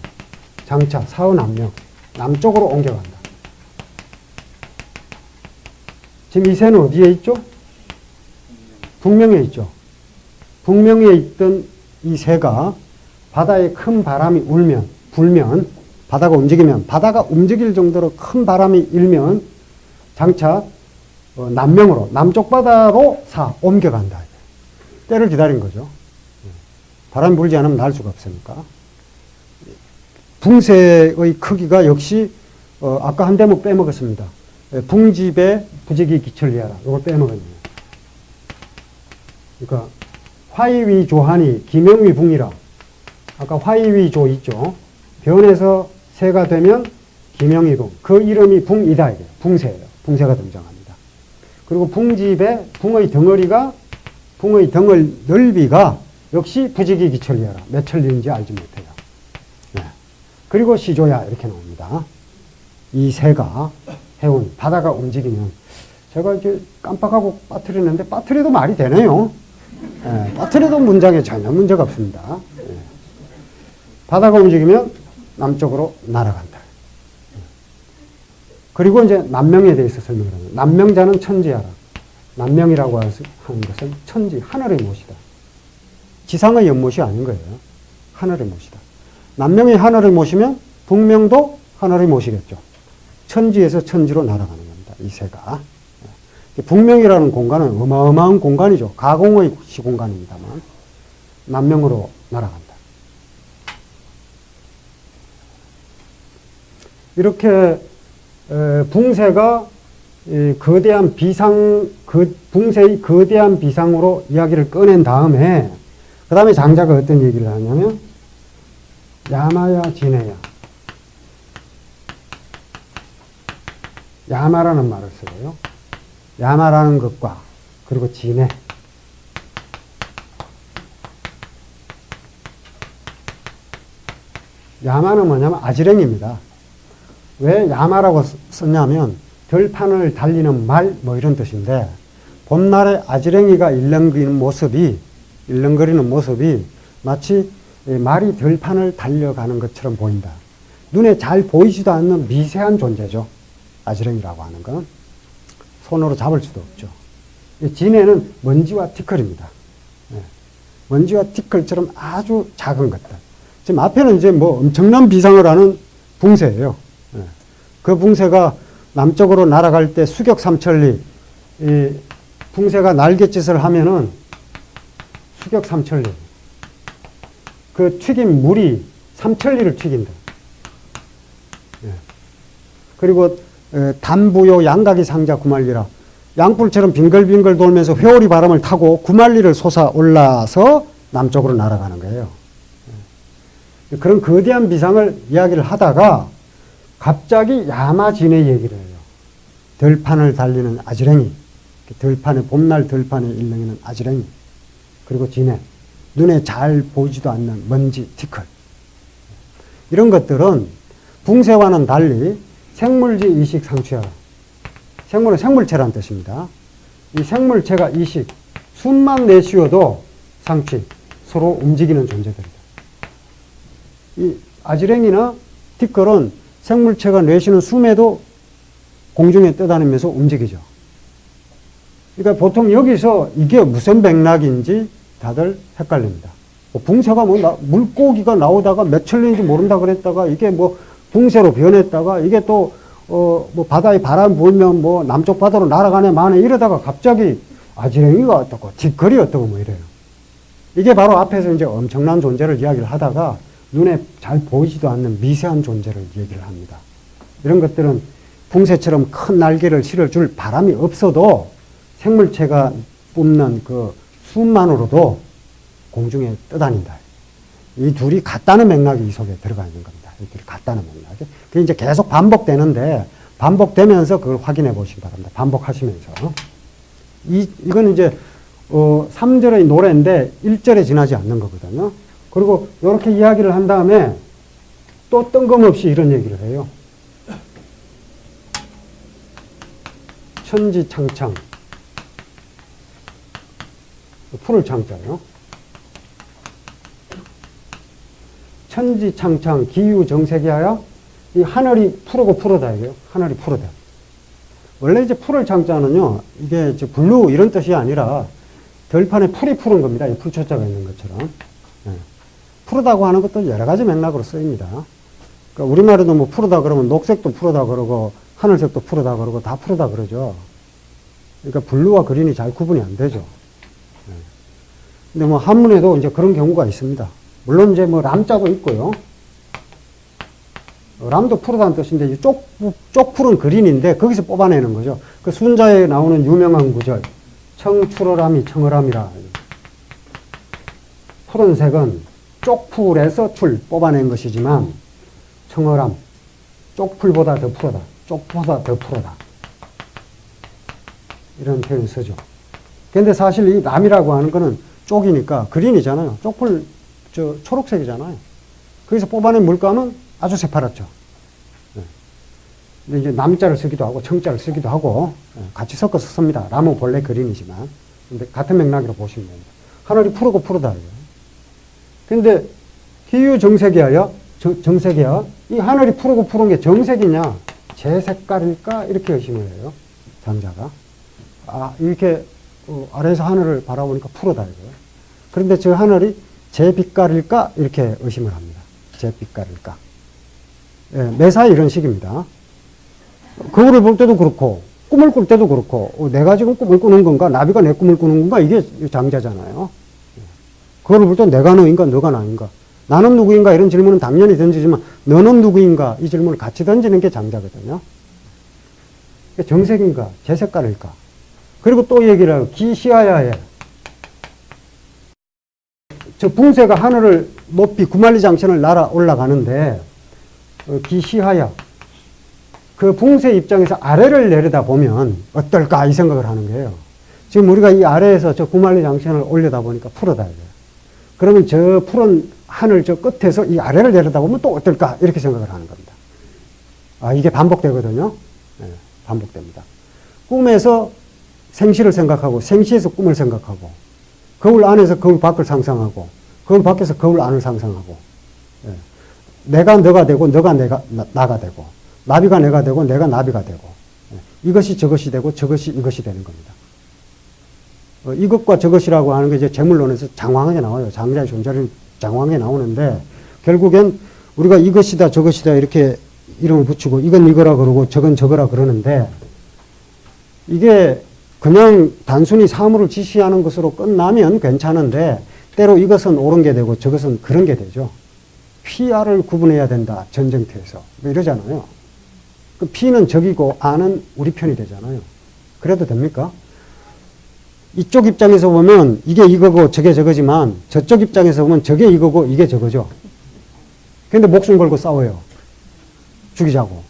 장차 사의 남명 남쪽으로 옮겨간다. 지금 이 새는 어디에 있죠? 북명에 있죠. 북명에 있던 이 새가 바다에 큰 바람이 불면, 바다가 움직이면, 바다가 움직일 정도로 큰 바람이 일면 장차 남명으로, 남쪽 바다로 옮겨간다. 때를 기다린 거죠. 바람이 불지 않으면 날 수가 없으니까. 붕새의 크기가 역시 아까 한 대목 빼먹었습니다. 붕집에 부지기 기철리하라. 이걸 빼먹었네요. 그러니까 화이위 조하니 기명위 붕이라. 아까 화이위 조 있죠. 변해서 새가 되면 기명위 붕. 그 이름이 붕이다. 이게 붕새예요. 붕새가 등장합니다. 그리고 붕집에 붕의 덩을 넓이가 역시 부지기 기철리하라. 몇 천리인지 알지 못해요. 네. 그리고 시조야 이렇게 나옵니다. 이 새가 해운 바다가 움직이면 제가 이제 깜빡하고 빠뜨리는데 빠뜨려도 말이 되네요. 네. 빠뜨려도 문장에 전혀 문제가 없습니다. 네. 바다가 움직이면 남쪽으로 날아간다. 그리고 이제 남명에 대해서 설명을 합니다. 남명자는 천지하라. 남명이라고 하는 것은 천지, 하늘의 못이다. 지상의 연못이 아닌 거예요. 하늘의 못이다. 남명이 하늘을 모시면 북명도 하늘을 모시겠죠. 천지에서 천지로 날아가는 겁니다. 이 새가. 북명이라는 공간은 어마어마한 공간이죠. 가공의 시공간입니다만 남명으로 날아간다. 이렇게 붕새가 거대한 붕새의 거대한 비상으로 이야기를 꺼낸 다음에 그 다음에 장자가 어떤 얘기를 하냐면 야마야 지네야 야마라는 말을 쓰고요. 야마라는 것과 그리고 진해. 야마는 뭐냐면 아지랭이입니다. 왜 야마라고 썼냐면 들판을 달리는 말 뭐 이런 뜻인데 봄날에 아지랭이가 일렁거리는 모습이 마치 말이 들판을 달려가는 것처럼 보인다. 눈에 잘 보이지도 않는 미세한 존재죠. 아지랭이라고 하는 건. 손으로 잡을 수도 없죠. 진해는 먼지와 티끌입니다. 먼지와 티끌처럼 아주 작은 것들. 지금 앞에는 이제 뭐 엄청난 비상을 하는 붕새예요. 그 붕새가 남쪽으로 날아갈 때 수격 삼천리, 이 붕새가 날갯짓을 하면은 수격 삼천리. 그 튀긴 물이 삼천리를 튀긴다. 그리고 단부요 양각이 상자 구만리라. 양뿔처럼 빙글빙글 돌면서 회오리 바람을 타고 구만리를 솟아 올라서 남쪽으로 날아가는 거예요. 그런 거대한 비상을 이야기를 하다가 갑자기 야마진의 얘기를 해요. 들판을 달리는 아지랭이. 봄날 들판에 일렁이는 아지랭이. 그리고 진해. 눈에 잘 보이지도 않는 먼지, 티끌. 이런 것들은 붕새와는 달리 생물지 이식 상추야. 생물은 생물체란 뜻입니다. 이 생물체가 이식, 숨만 내쉬어도 상취, 서로 움직이는 존재들이다. 이 아지랭이나 티끌은 생물체가 내쉬는 숨에도 공중에 떠다니면서 움직이죠. 그러니까 보통 여기서 이게 무슨 맥락인지 다들 헷갈립니다. 붕새가 물고기가 나오다가 며칠 년인지 모른다 그랬다가 이게 붕새로 변했다가 이게 또 뭐 바다에 바람 불면 뭐 남쪽 바다로 날아가네 마네 이러다가 갑자기 아지랭이가 어떻고 티끌이 어떻고 뭐 이래요. 이게 바로 앞에서 이제 엄청난 존재를 이야기를 하다가 눈에 잘 보이지도 않는 미세한 존재를 얘기를 합니다. 이런 것들은 붕새처럼 큰 날개를 실어줄 바람이 없어도 생물체가 뿜는 그 숨만으로도 공중에 떠다닌다. 이 둘이 같다는 맥락이 이 속에 들어가 있는 겁니다. 이 둘이 같다는 맥락이. 그게 이제 계속 반복되는데 반복되면서 그걸 확인해 보시기 바랍니다. 반복하시면서. 이건 이제 3절의 노래인데 1절에 지나지 않는 거거든요. 그리고 이렇게 이야기를 한 다음에 또 뜬금없이 이런 얘기를 해요. 천지창창. 풀을 창자요. 천지창창 기유정색이하여 이 하늘이 푸르고 푸르다 이게요. 하늘이 푸르다. 원래 이제 풀을 창자는요. 이게 이제 블루 이런 뜻이 아니라 들판에 풀이 푸른 겁니다. 이 풀초자가 있는 것처럼. 네. 푸르다고 하는 것도 여러 가지 맥락으로 쓰입니다. 그러니까 우리말에도 뭐 푸르다 그러면 녹색도 푸르다 그러고 하늘색도 푸르다 그러고 다 푸르다 그러죠. 그러니까 블루와 그린이 잘 구분이 안 되죠. 네. 근데 뭐 한문에도 이제 그런 경우가 있습니다. 물론 이제 뭐 람자도 있고요. 람도 푸르다는 뜻인데 쪽풀은 그린인데 거기서 뽑아내는 거죠. 그 순자에 나오는 유명한 구절 청추러람이 청어람이라. 푸른색은 쪽풀에서 출 뽑아낸 것이지만 청어람 쪽풀보다 더 푸르다. 쪽보다 더 푸르다. 이런 표현을 쓰죠. 근데 사실 이 람이라고 하는 거는 쪽이니까 그린이잖아요. 쪽풀 초록색이잖아요. 거기서 뽑아낸 물감은 아주 새파랗죠. 네. 근데 이제 남자를 쓰기도 하고 청자를 쓰기도 하고 같이 섞어서 씁니다. 람은 본래 그린이지만. 근데 같은 맥락으로 보시면 됩니다. 하늘이 푸르고 푸르다. 근데 기유 정색이하여 정색이야. 이 하늘이 푸르고 푸른 게 정색이냐 제 색깔일까 이렇게 의심을 해요. 장자가. 이렇게 아래에서 하늘을 바라보니까 푸르다 이거예요. 그런데 저 하늘이 제 빛깔일까 이렇게 의심을 합니다. 제 빛깔일까. 예, 매사에 이런 식입니다. 거울을 볼 때도 그렇고 꿈을 꿀 때도 그렇고 내가 지금 꿈을 꾸는 건가 나비가 내 꿈을 꾸는 건가 이게 장자잖아요. 거울을 볼 때 내가 너인가 너가 나인가 나는 누구인가 이런 질문은 당연히 던지지만 너는 누구인가 이 질문을 같이 던지는 게 장자거든요. 정색인가 제 색깔일까. 그리고 또 얘기를 해요. 기시하야에 저 붕새가 하늘을 높이 구만리 장천을 날아 올라가는데 기시하야 그 붕세 입장에서 아래를 내려다보면 어떨까 이 생각을 하는 거예요. 지금 우리가 이 아래에서 저 구만리 장신을 올려다 보니까 푸르다 이거예요. 그러면 저 푸른 하늘 저 끝에서 이 아래를 내려다보면 또 어떨까 이렇게 생각을 하는 겁니다. 아, 이게 반복되거든요. 네, 반복됩니다. 꿈에서 생시를 생각하고 생시에서 꿈을 생각하고 거울 안에서 거울 밖을 상상하고 거울 밖에서 거울 안을 상상하고 네. 내가 너가 되고 너가 나가 되고 나비가 내가 되고 내가 나비가 되고 네. 이것이 저것이 되고 저것이 이것이 되는 겁니다. 이것과 저것이라고 하는 게 이제 재물론에서 장황하게 나와요. 장자의 존재는 장황하게 나오는데 결국엔 우리가 이것이다 저것이다 이렇게 이름을 붙이고 이건 이거라 그러고 저건 저거라 그러는데 이게 그냥 단순히 사물을 지시하는 것으로 끝나면 괜찮은데 때로 이것은 옳은 게 되고 저것은 그런 게 되죠. 피아를 구분해야 된다. 전쟁터에서. 뭐 이러잖아요. 그 피는 적이고 아는 우리 편이 되잖아요. 그래도 됩니까? 이쪽 입장에서 보면 이게 이거고 저게 저거지만 저쪽 입장에서 보면 저게 이거고 이게 저거죠. 근데 목숨 걸고 싸워요. 죽이자고.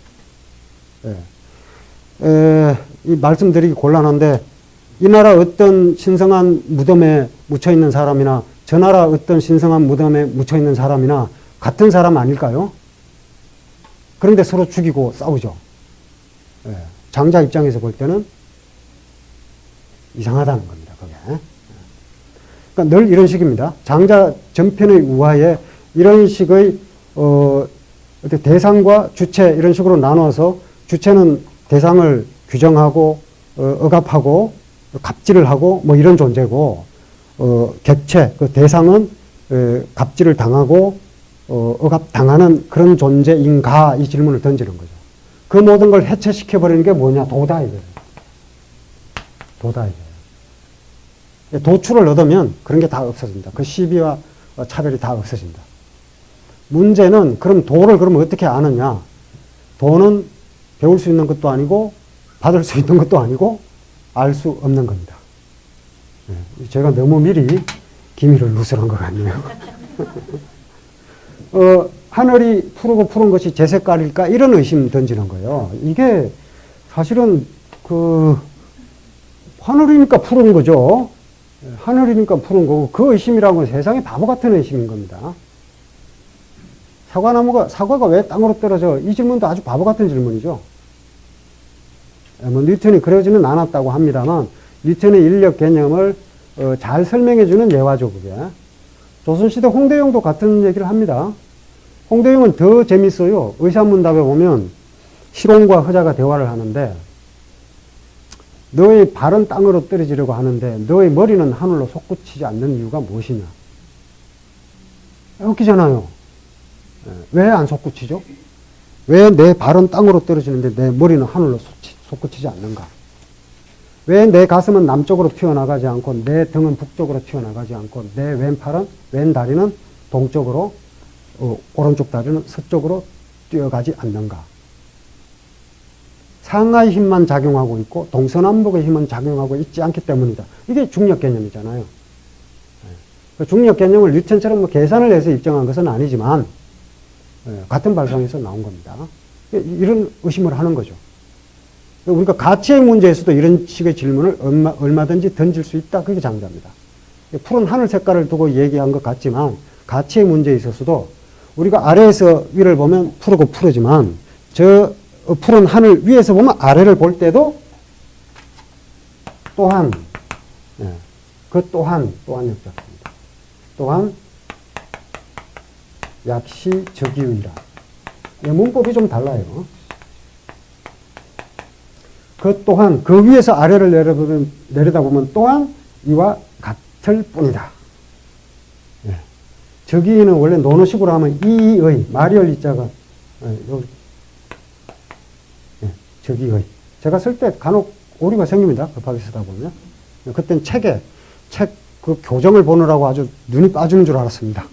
예. 이 말씀드리기 곤란한데 이 나라 어떤 신성한 무덤에 묻혀있는 사람이나 저 나라 어떤 신성한 무덤에 묻혀있는 사람이나 같은 사람 아닐까요? 그런데 서로 죽이고 싸우죠. 예. 장자 입장에서 볼 때는 이상하다는 겁니다. 그게. 그러니까 늘 이런 식입니다. 장자 전편의 우화에 이런 식의 대상과 주체 이런 식으로 나눠서 주체는 대상을 규정하고 억압하고 갑질을 하고 뭐 이런 존재고 객체 그 대상은 갑질을 당하고 억압당하는 그런 존재인가 이 질문을 던지는 거죠. 그 모든 걸 해체시켜버리는 게 뭐냐? 도다 이거예요. 도다 이거예요. 도출을 얻으면 그런 게 다 없어진다. 그 시비와 차별이 다 없어진다. 문제는 그럼 도를 그러면 어떻게 아느냐? 도는 배울 수 있는 것도 아니고 받을 수 있는 것도 아니고 알 수 없는 겁니다. 제가 너무 미리 기미를 누설한 것 같네요. 하늘이 푸르고 푸른 것이 제 색깔일까? 이런 의심 던지는 거예요. 이게 사실은 하늘이니까 푸른 거죠. 하늘이니까 푸른 거고 그 의심이라고는 세상에 바보 같은 의심인 겁니다. 사과가 왜 땅으로 떨어져? 이 질문도 아주 바보 같은 질문이죠. 뭐 뉴턴이 그러지는 않았다고 합니다만 뉴턴의 인력 개념을 잘 설명해주는 예화죠. 그게. 조선시대 홍대영도 같은 얘기를 합니다. 홍대영은 더 재밌어요. 의사문답에 보면 실온과 허자가 대화를 하는데 너의 발은 땅으로 떨어지려고 하는데 너의 머리는 하늘로 솟구치지 않는 이유가 무엇이냐? 웃기잖아요. 왜 안 솟구치죠? 왜 내 발은 땅으로 떨어지는데 내 머리는 하늘로 솟구치지 않는가? 왜 내 가슴은 남쪽으로 튀어나가지 않고 내 등은 북쪽으로 튀어나가지 않고 내 왼 다리는 동쪽으로 오른쪽 다리는 서쪽으로 뛰어가지 않는가? 상하의 힘만 작용하고 있고 동서남북의 힘은 작용하고 있지 않기 때문이다. 이게 중력 개념이잖아요. 그 중력 개념을 뉴턴처럼 뭐 계산을 해서 입증한 것은 아니지만 같은 발상에서 나온 겁니다. 이런 의심을 하는 거죠. 우리가 가치의 문제에서도 이런 식의 질문을 얼마든지 던질 수 있다. 그게 장자입니다. 푸른 하늘 색깔을 두고 얘기한 것 같지만 가치의 문제에 있어서도 우리가 아래에서 위를 보면 푸르고 푸르지만 저 푸른 하늘 위에서 보면 아래를 볼 때도 또한 그 또한 역작입니다. 또한 약시 적이의라. 문법이 좀 달라요. 그 또한 그 위에서 아래를 내려다보면 또한 이와 같을 뿐이다. 적이는 원래 논어식으로 하면 이의 마리얼 이자가 적이의. 제가 쓸 때 간혹 오류가 생깁니다. 급하게 쓰다 보면. 그땐 책 그 교정을 보느라고 아주 눈이 빠지는 줄 알았습니다.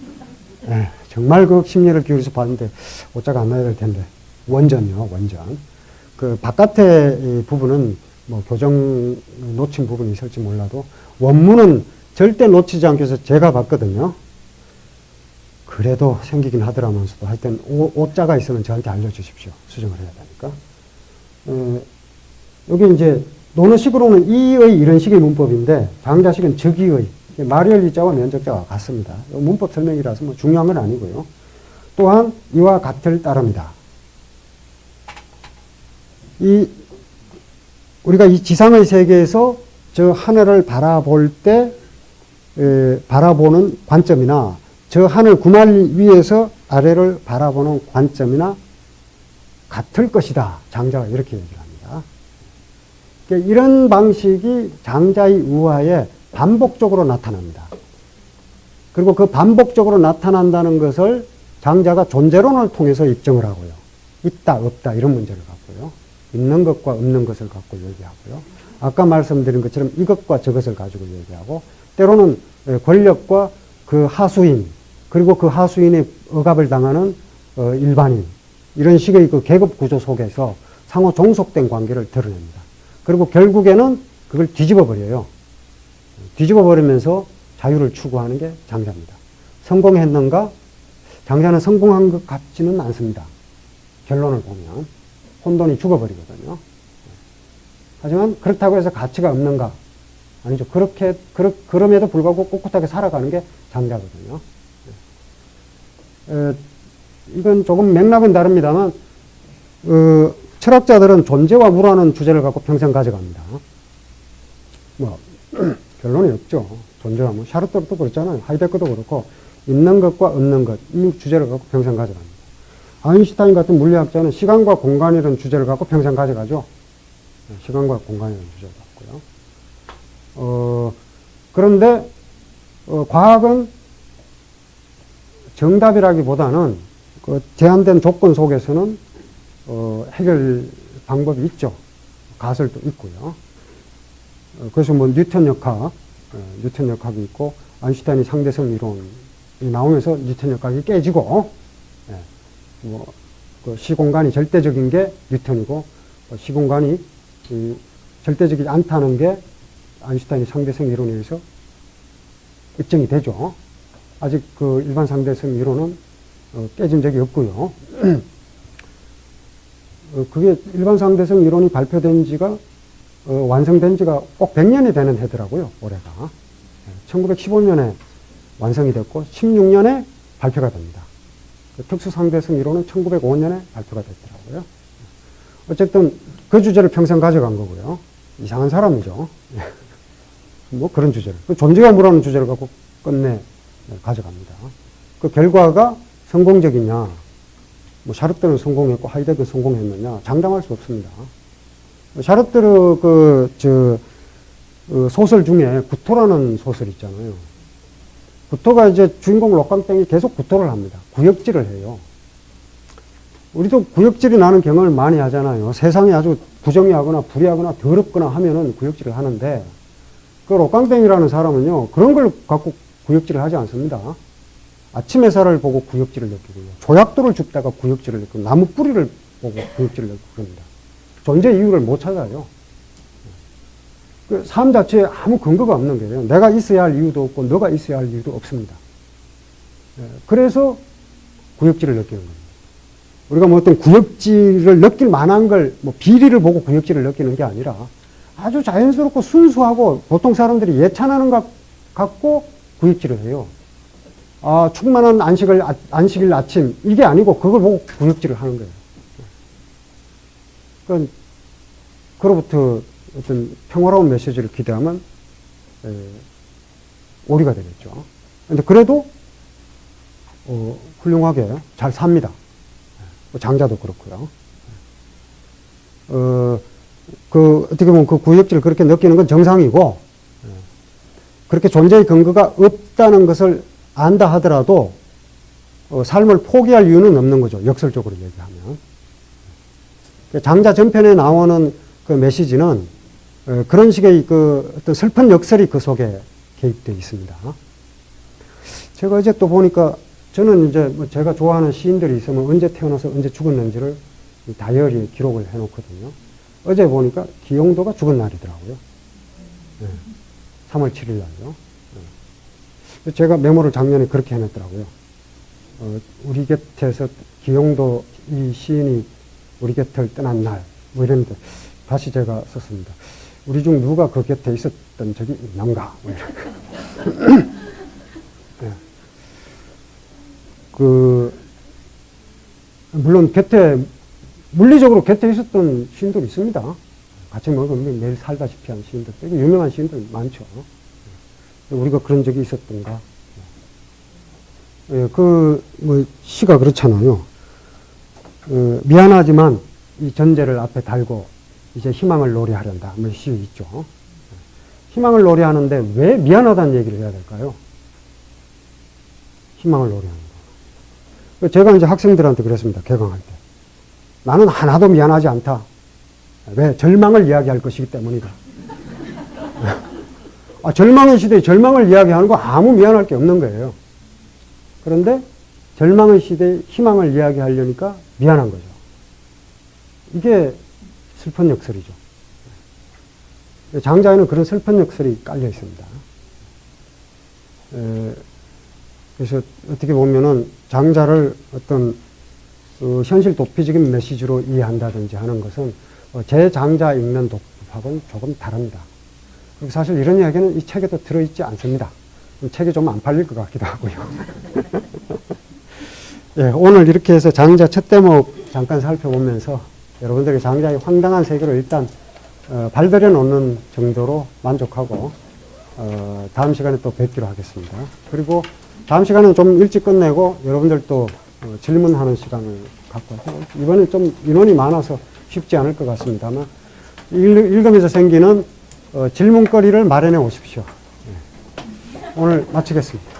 정말 그 심리를 기울여서 봤는데 오자가 안 나야 될 텐데. 원전이요, 원전. 그 바깥의 부분은 뭐 교정 놓친 부분이 있을지 몰라도 원문은 절대 놓치지 않기 위해서 제가 봤거든요. 그래도 생기긴 하더라면서도 하여튼 오자가 있으면 저한테 알려주십시오. 수정을 해야 되니까. 여기 이제 논어식으로는 이의 이런 식의 문법인데 장자식은 즉이의 말열리자와 면적자가 같습니다. 문법 설명이라서 뭐 중요한 건 아니고요. 또한 이와 같을 따름이다. 우리가 이 지상의 세계에서 저 하늘을 바라볼 때 바라보는 관점이나 저 하늘 구말 위에서 아래를 바라보는 관점이나 같을 것이다. 장자가 이렇게 얘기를 합니다. 그러니까 이런 방식이 장자의 우화에 반복적으로 나타납니다. 그리고 그 반복적으로 나타난다는 것을 장자가 존재론을 통해서 입증을 하고요. 있다, 없다 이런 문제를 갖고요. 있는 것과 없는 것을 갖고 얘기하고요. 아까 말씀드린 것처럼 이것과 저것을 가지고 얘기하고 때로는 권력과 그 하수인 그리고 그 하수인의 억압을 당하는 일반인 이런 식의 그 계급 구조 속에서 상호 종속된 관계를 드러냅니다. 그리고 결국에는 그걸 뒤집어 버려요. 뒤집어 버리면서 자유를 추구하는 게 장자입니다. 성공했는가? 장자는 성공한 것 같지는 않습니다. 결론을 보면 혼돈이 죽어버리거든요. 하지만 그렇다고 해서 가치가 없는가? 아니죠. 그럼에도 불구하고 꿋꿋하게 살아가는 게 장자거든요. 이건 조금 맥락은 다릅니다만, 철학자들은 존재와 무라는 주제를 갖고 평생 가져갑니다. 결론이 없죠. 존재와 무. 샤르트도 그렇잖아요. 하이데거도 그렇고, 있는 것과 없는 것, 이 주제를 갖고 평생 가져갑니다. 아인슈타인 같은 물리학자는 시간과 공간이라는 주제를 갖고 평생 가져가죠. 시간과 공간이라는 주제를 갖고요. 그런데, 과학은 정답이라기보다는 그 제한된 조건 속에서는 해결 방법이 있죠. 가설도 있고요. 그래서 뭐 뉴턴 역학이 있고 아인슈타인이 상대성 이론이 나오면서 뉴턴 역학이 깨지고 그 시공간이 절대적인 게 뉴턴이고 시공간이 절대적이지 않다는 게 아인슈타인이 상대성 이론에 의해서 입증이 되죠. 아직 그 일반 상대성 이론은 깨진 적이 없고요. 그게 일반 상대성 이론이 발표된 지가 완성된 지가 꼭 100년이 되는 해더라고요. 올해가 1915년에 완성이 됐고 16년에 발표가 됩니다. 특수 상대성 이론은 1905년에 발표가 됐더라고요. 어쨌든 그 주제를 평생 가져간 거고요. 이상한 사람이죠. 뭐 그런 주제를 존재가 뭐라는 주제를 갖고 끝내 가져갑니다. 그 결과가 성공적이냐, 뭐 샤르트는 성공했고 하이데거는 성공했느냐 장담할 수 없습니다. 샤르트르 소설 중에 구토라는 소설 있잖아요. 구토가 이제 주인공 록강땡이 계속 구토를 합니다. 구역질을 해요. 우리도 구역질이 나는 경험을 많이 하잖아요. 세상이 아주 부정하거나 불의하거나 더럽거나 하면은 구역질을 하는데 그 록강땡이라는 사람은요 그런 걸 갖고 구역질을 하지 않습니다. 아침 햇살을 보고 구역질을 느끼고요. 조약돌을 줍다가 구역질을 느끼고 나무 뿌리를 보고 구역질을 느끼고 그럽니다. 존재 이유를 못 찾아요. 그 삶 자체에 아무 근거가 없는 거예요. 내가 있어야 할 이유도 없고 너가 있어야 할 이유도 없습니다. 그래서 구역질을 느끼는 겁니다. 우리가 뭐 어떤 구역질을 느낄 만한 걸 뭐 비리를 보고 구역질을 느끼는 게 아니라 아주 자연스럽고 순수하고 보통 사람들이 예찬하는 것 갖고 구역질을 해요. 충만한 안식일 아침, 이게 아니고 그걸 보고 구역질을 하는 거예요. 그러니까, 그로부터 어떤 평화로운 메시지를 기대하면, 오리가 되겠죠. 근데 그래도, 훌륭하게 잘 삽니다. 장자도 그렇고요. 어떻게 보면 그 구역질을 그렇게 느끼는 건 정상이고, 그렇게 존재의 근거가 없다는 것을 안다 하더라도 삶을 포기할 이유는 없는 거죠. 역설적으로 얘기하면. 장자 전편에 나오는 그 메시지는 그런 식의 그 어떤 슬픈 역설이 그 속에 개입되어 있습니다. 제가 어제 또 보니까 저는 이제 뭐 제가 좋아하는 시인들이 있으면 언제 태어나서 언제 죽었는지를 다이어리에 기록을 해놓거든요. 어제 보니까 기영도가 죽은 날이더라고요. 3월 7일 날요. 제가 메모를 작년에 그렇게 해놨더라고요. 우리 곁에서 기영도 이 시인이 우리 곁을 떠난 날, 뭐 이랬는데 다시 제가 썼습니다. 우리 중 누가 그 곁에 있었던 적이 있는가? 뭐 네. 물론 물리적으로 곁에 있었던 시인들이 있습니다. 같이 먹으면 매일 살다시피 한 시인들, 유명한 시인들 많죠. 우리가 그런 적이 있었던가? 시가 그렇잖아요. 미안하지만 이 전제를 앞에 달고 이제 희망을 노래하련다. 뭐 시 있죠. 희망을 노래하는데 왜 미안하다는 얘기를 해야 될까요? 희망을 노래하는 거. 제가 이제 학생들한테 그랬습니다. 개강할 때. 나는 하나도 미안하지 않다. 왜? 절망을 이야기할 것이기 때문이다. 절망의 시대에 절망을 이야기하는 거 아무 미안할 게 없는 거예요. 그런데 절망의 시대에 희망을 이야기하려니까 미안한 거죠. 이게 슬픈 역설이죠. 장자에는 그런 슬픈 역설이 깔려 있습니다. 그래서 어떻게 보면은 장자를 어떤 현실 도피적인 메시지로 이해한다든지 하는 것은 제 장자 읽는 독법하고는 조금 다릅니다. 그리고 사실 이런 이야기는 이 책에도 들어있지 않습니다. 책이 좀 안 팔릴 것 같기도 하고요. 예, 오늘 이렇게 해서 장자 첫 대목 잠깐 살펴보면서 여러분들에게 장자의 황당한 세계를 일단 발들여 놓는 정도로 만족하고 다음 시간에 또 뵙기로 하겠습니다. 그리고 다음 시간은 좀 일찍 끝내고 여러분들 또 질문하는 시간을 갖고 이번에 좀 인원이 많아서 쉽지 않을 것 같습니다만 읽으면서 생기는 질문거리를 마련해 오십시오. 네. 오늘 마치겠습니다.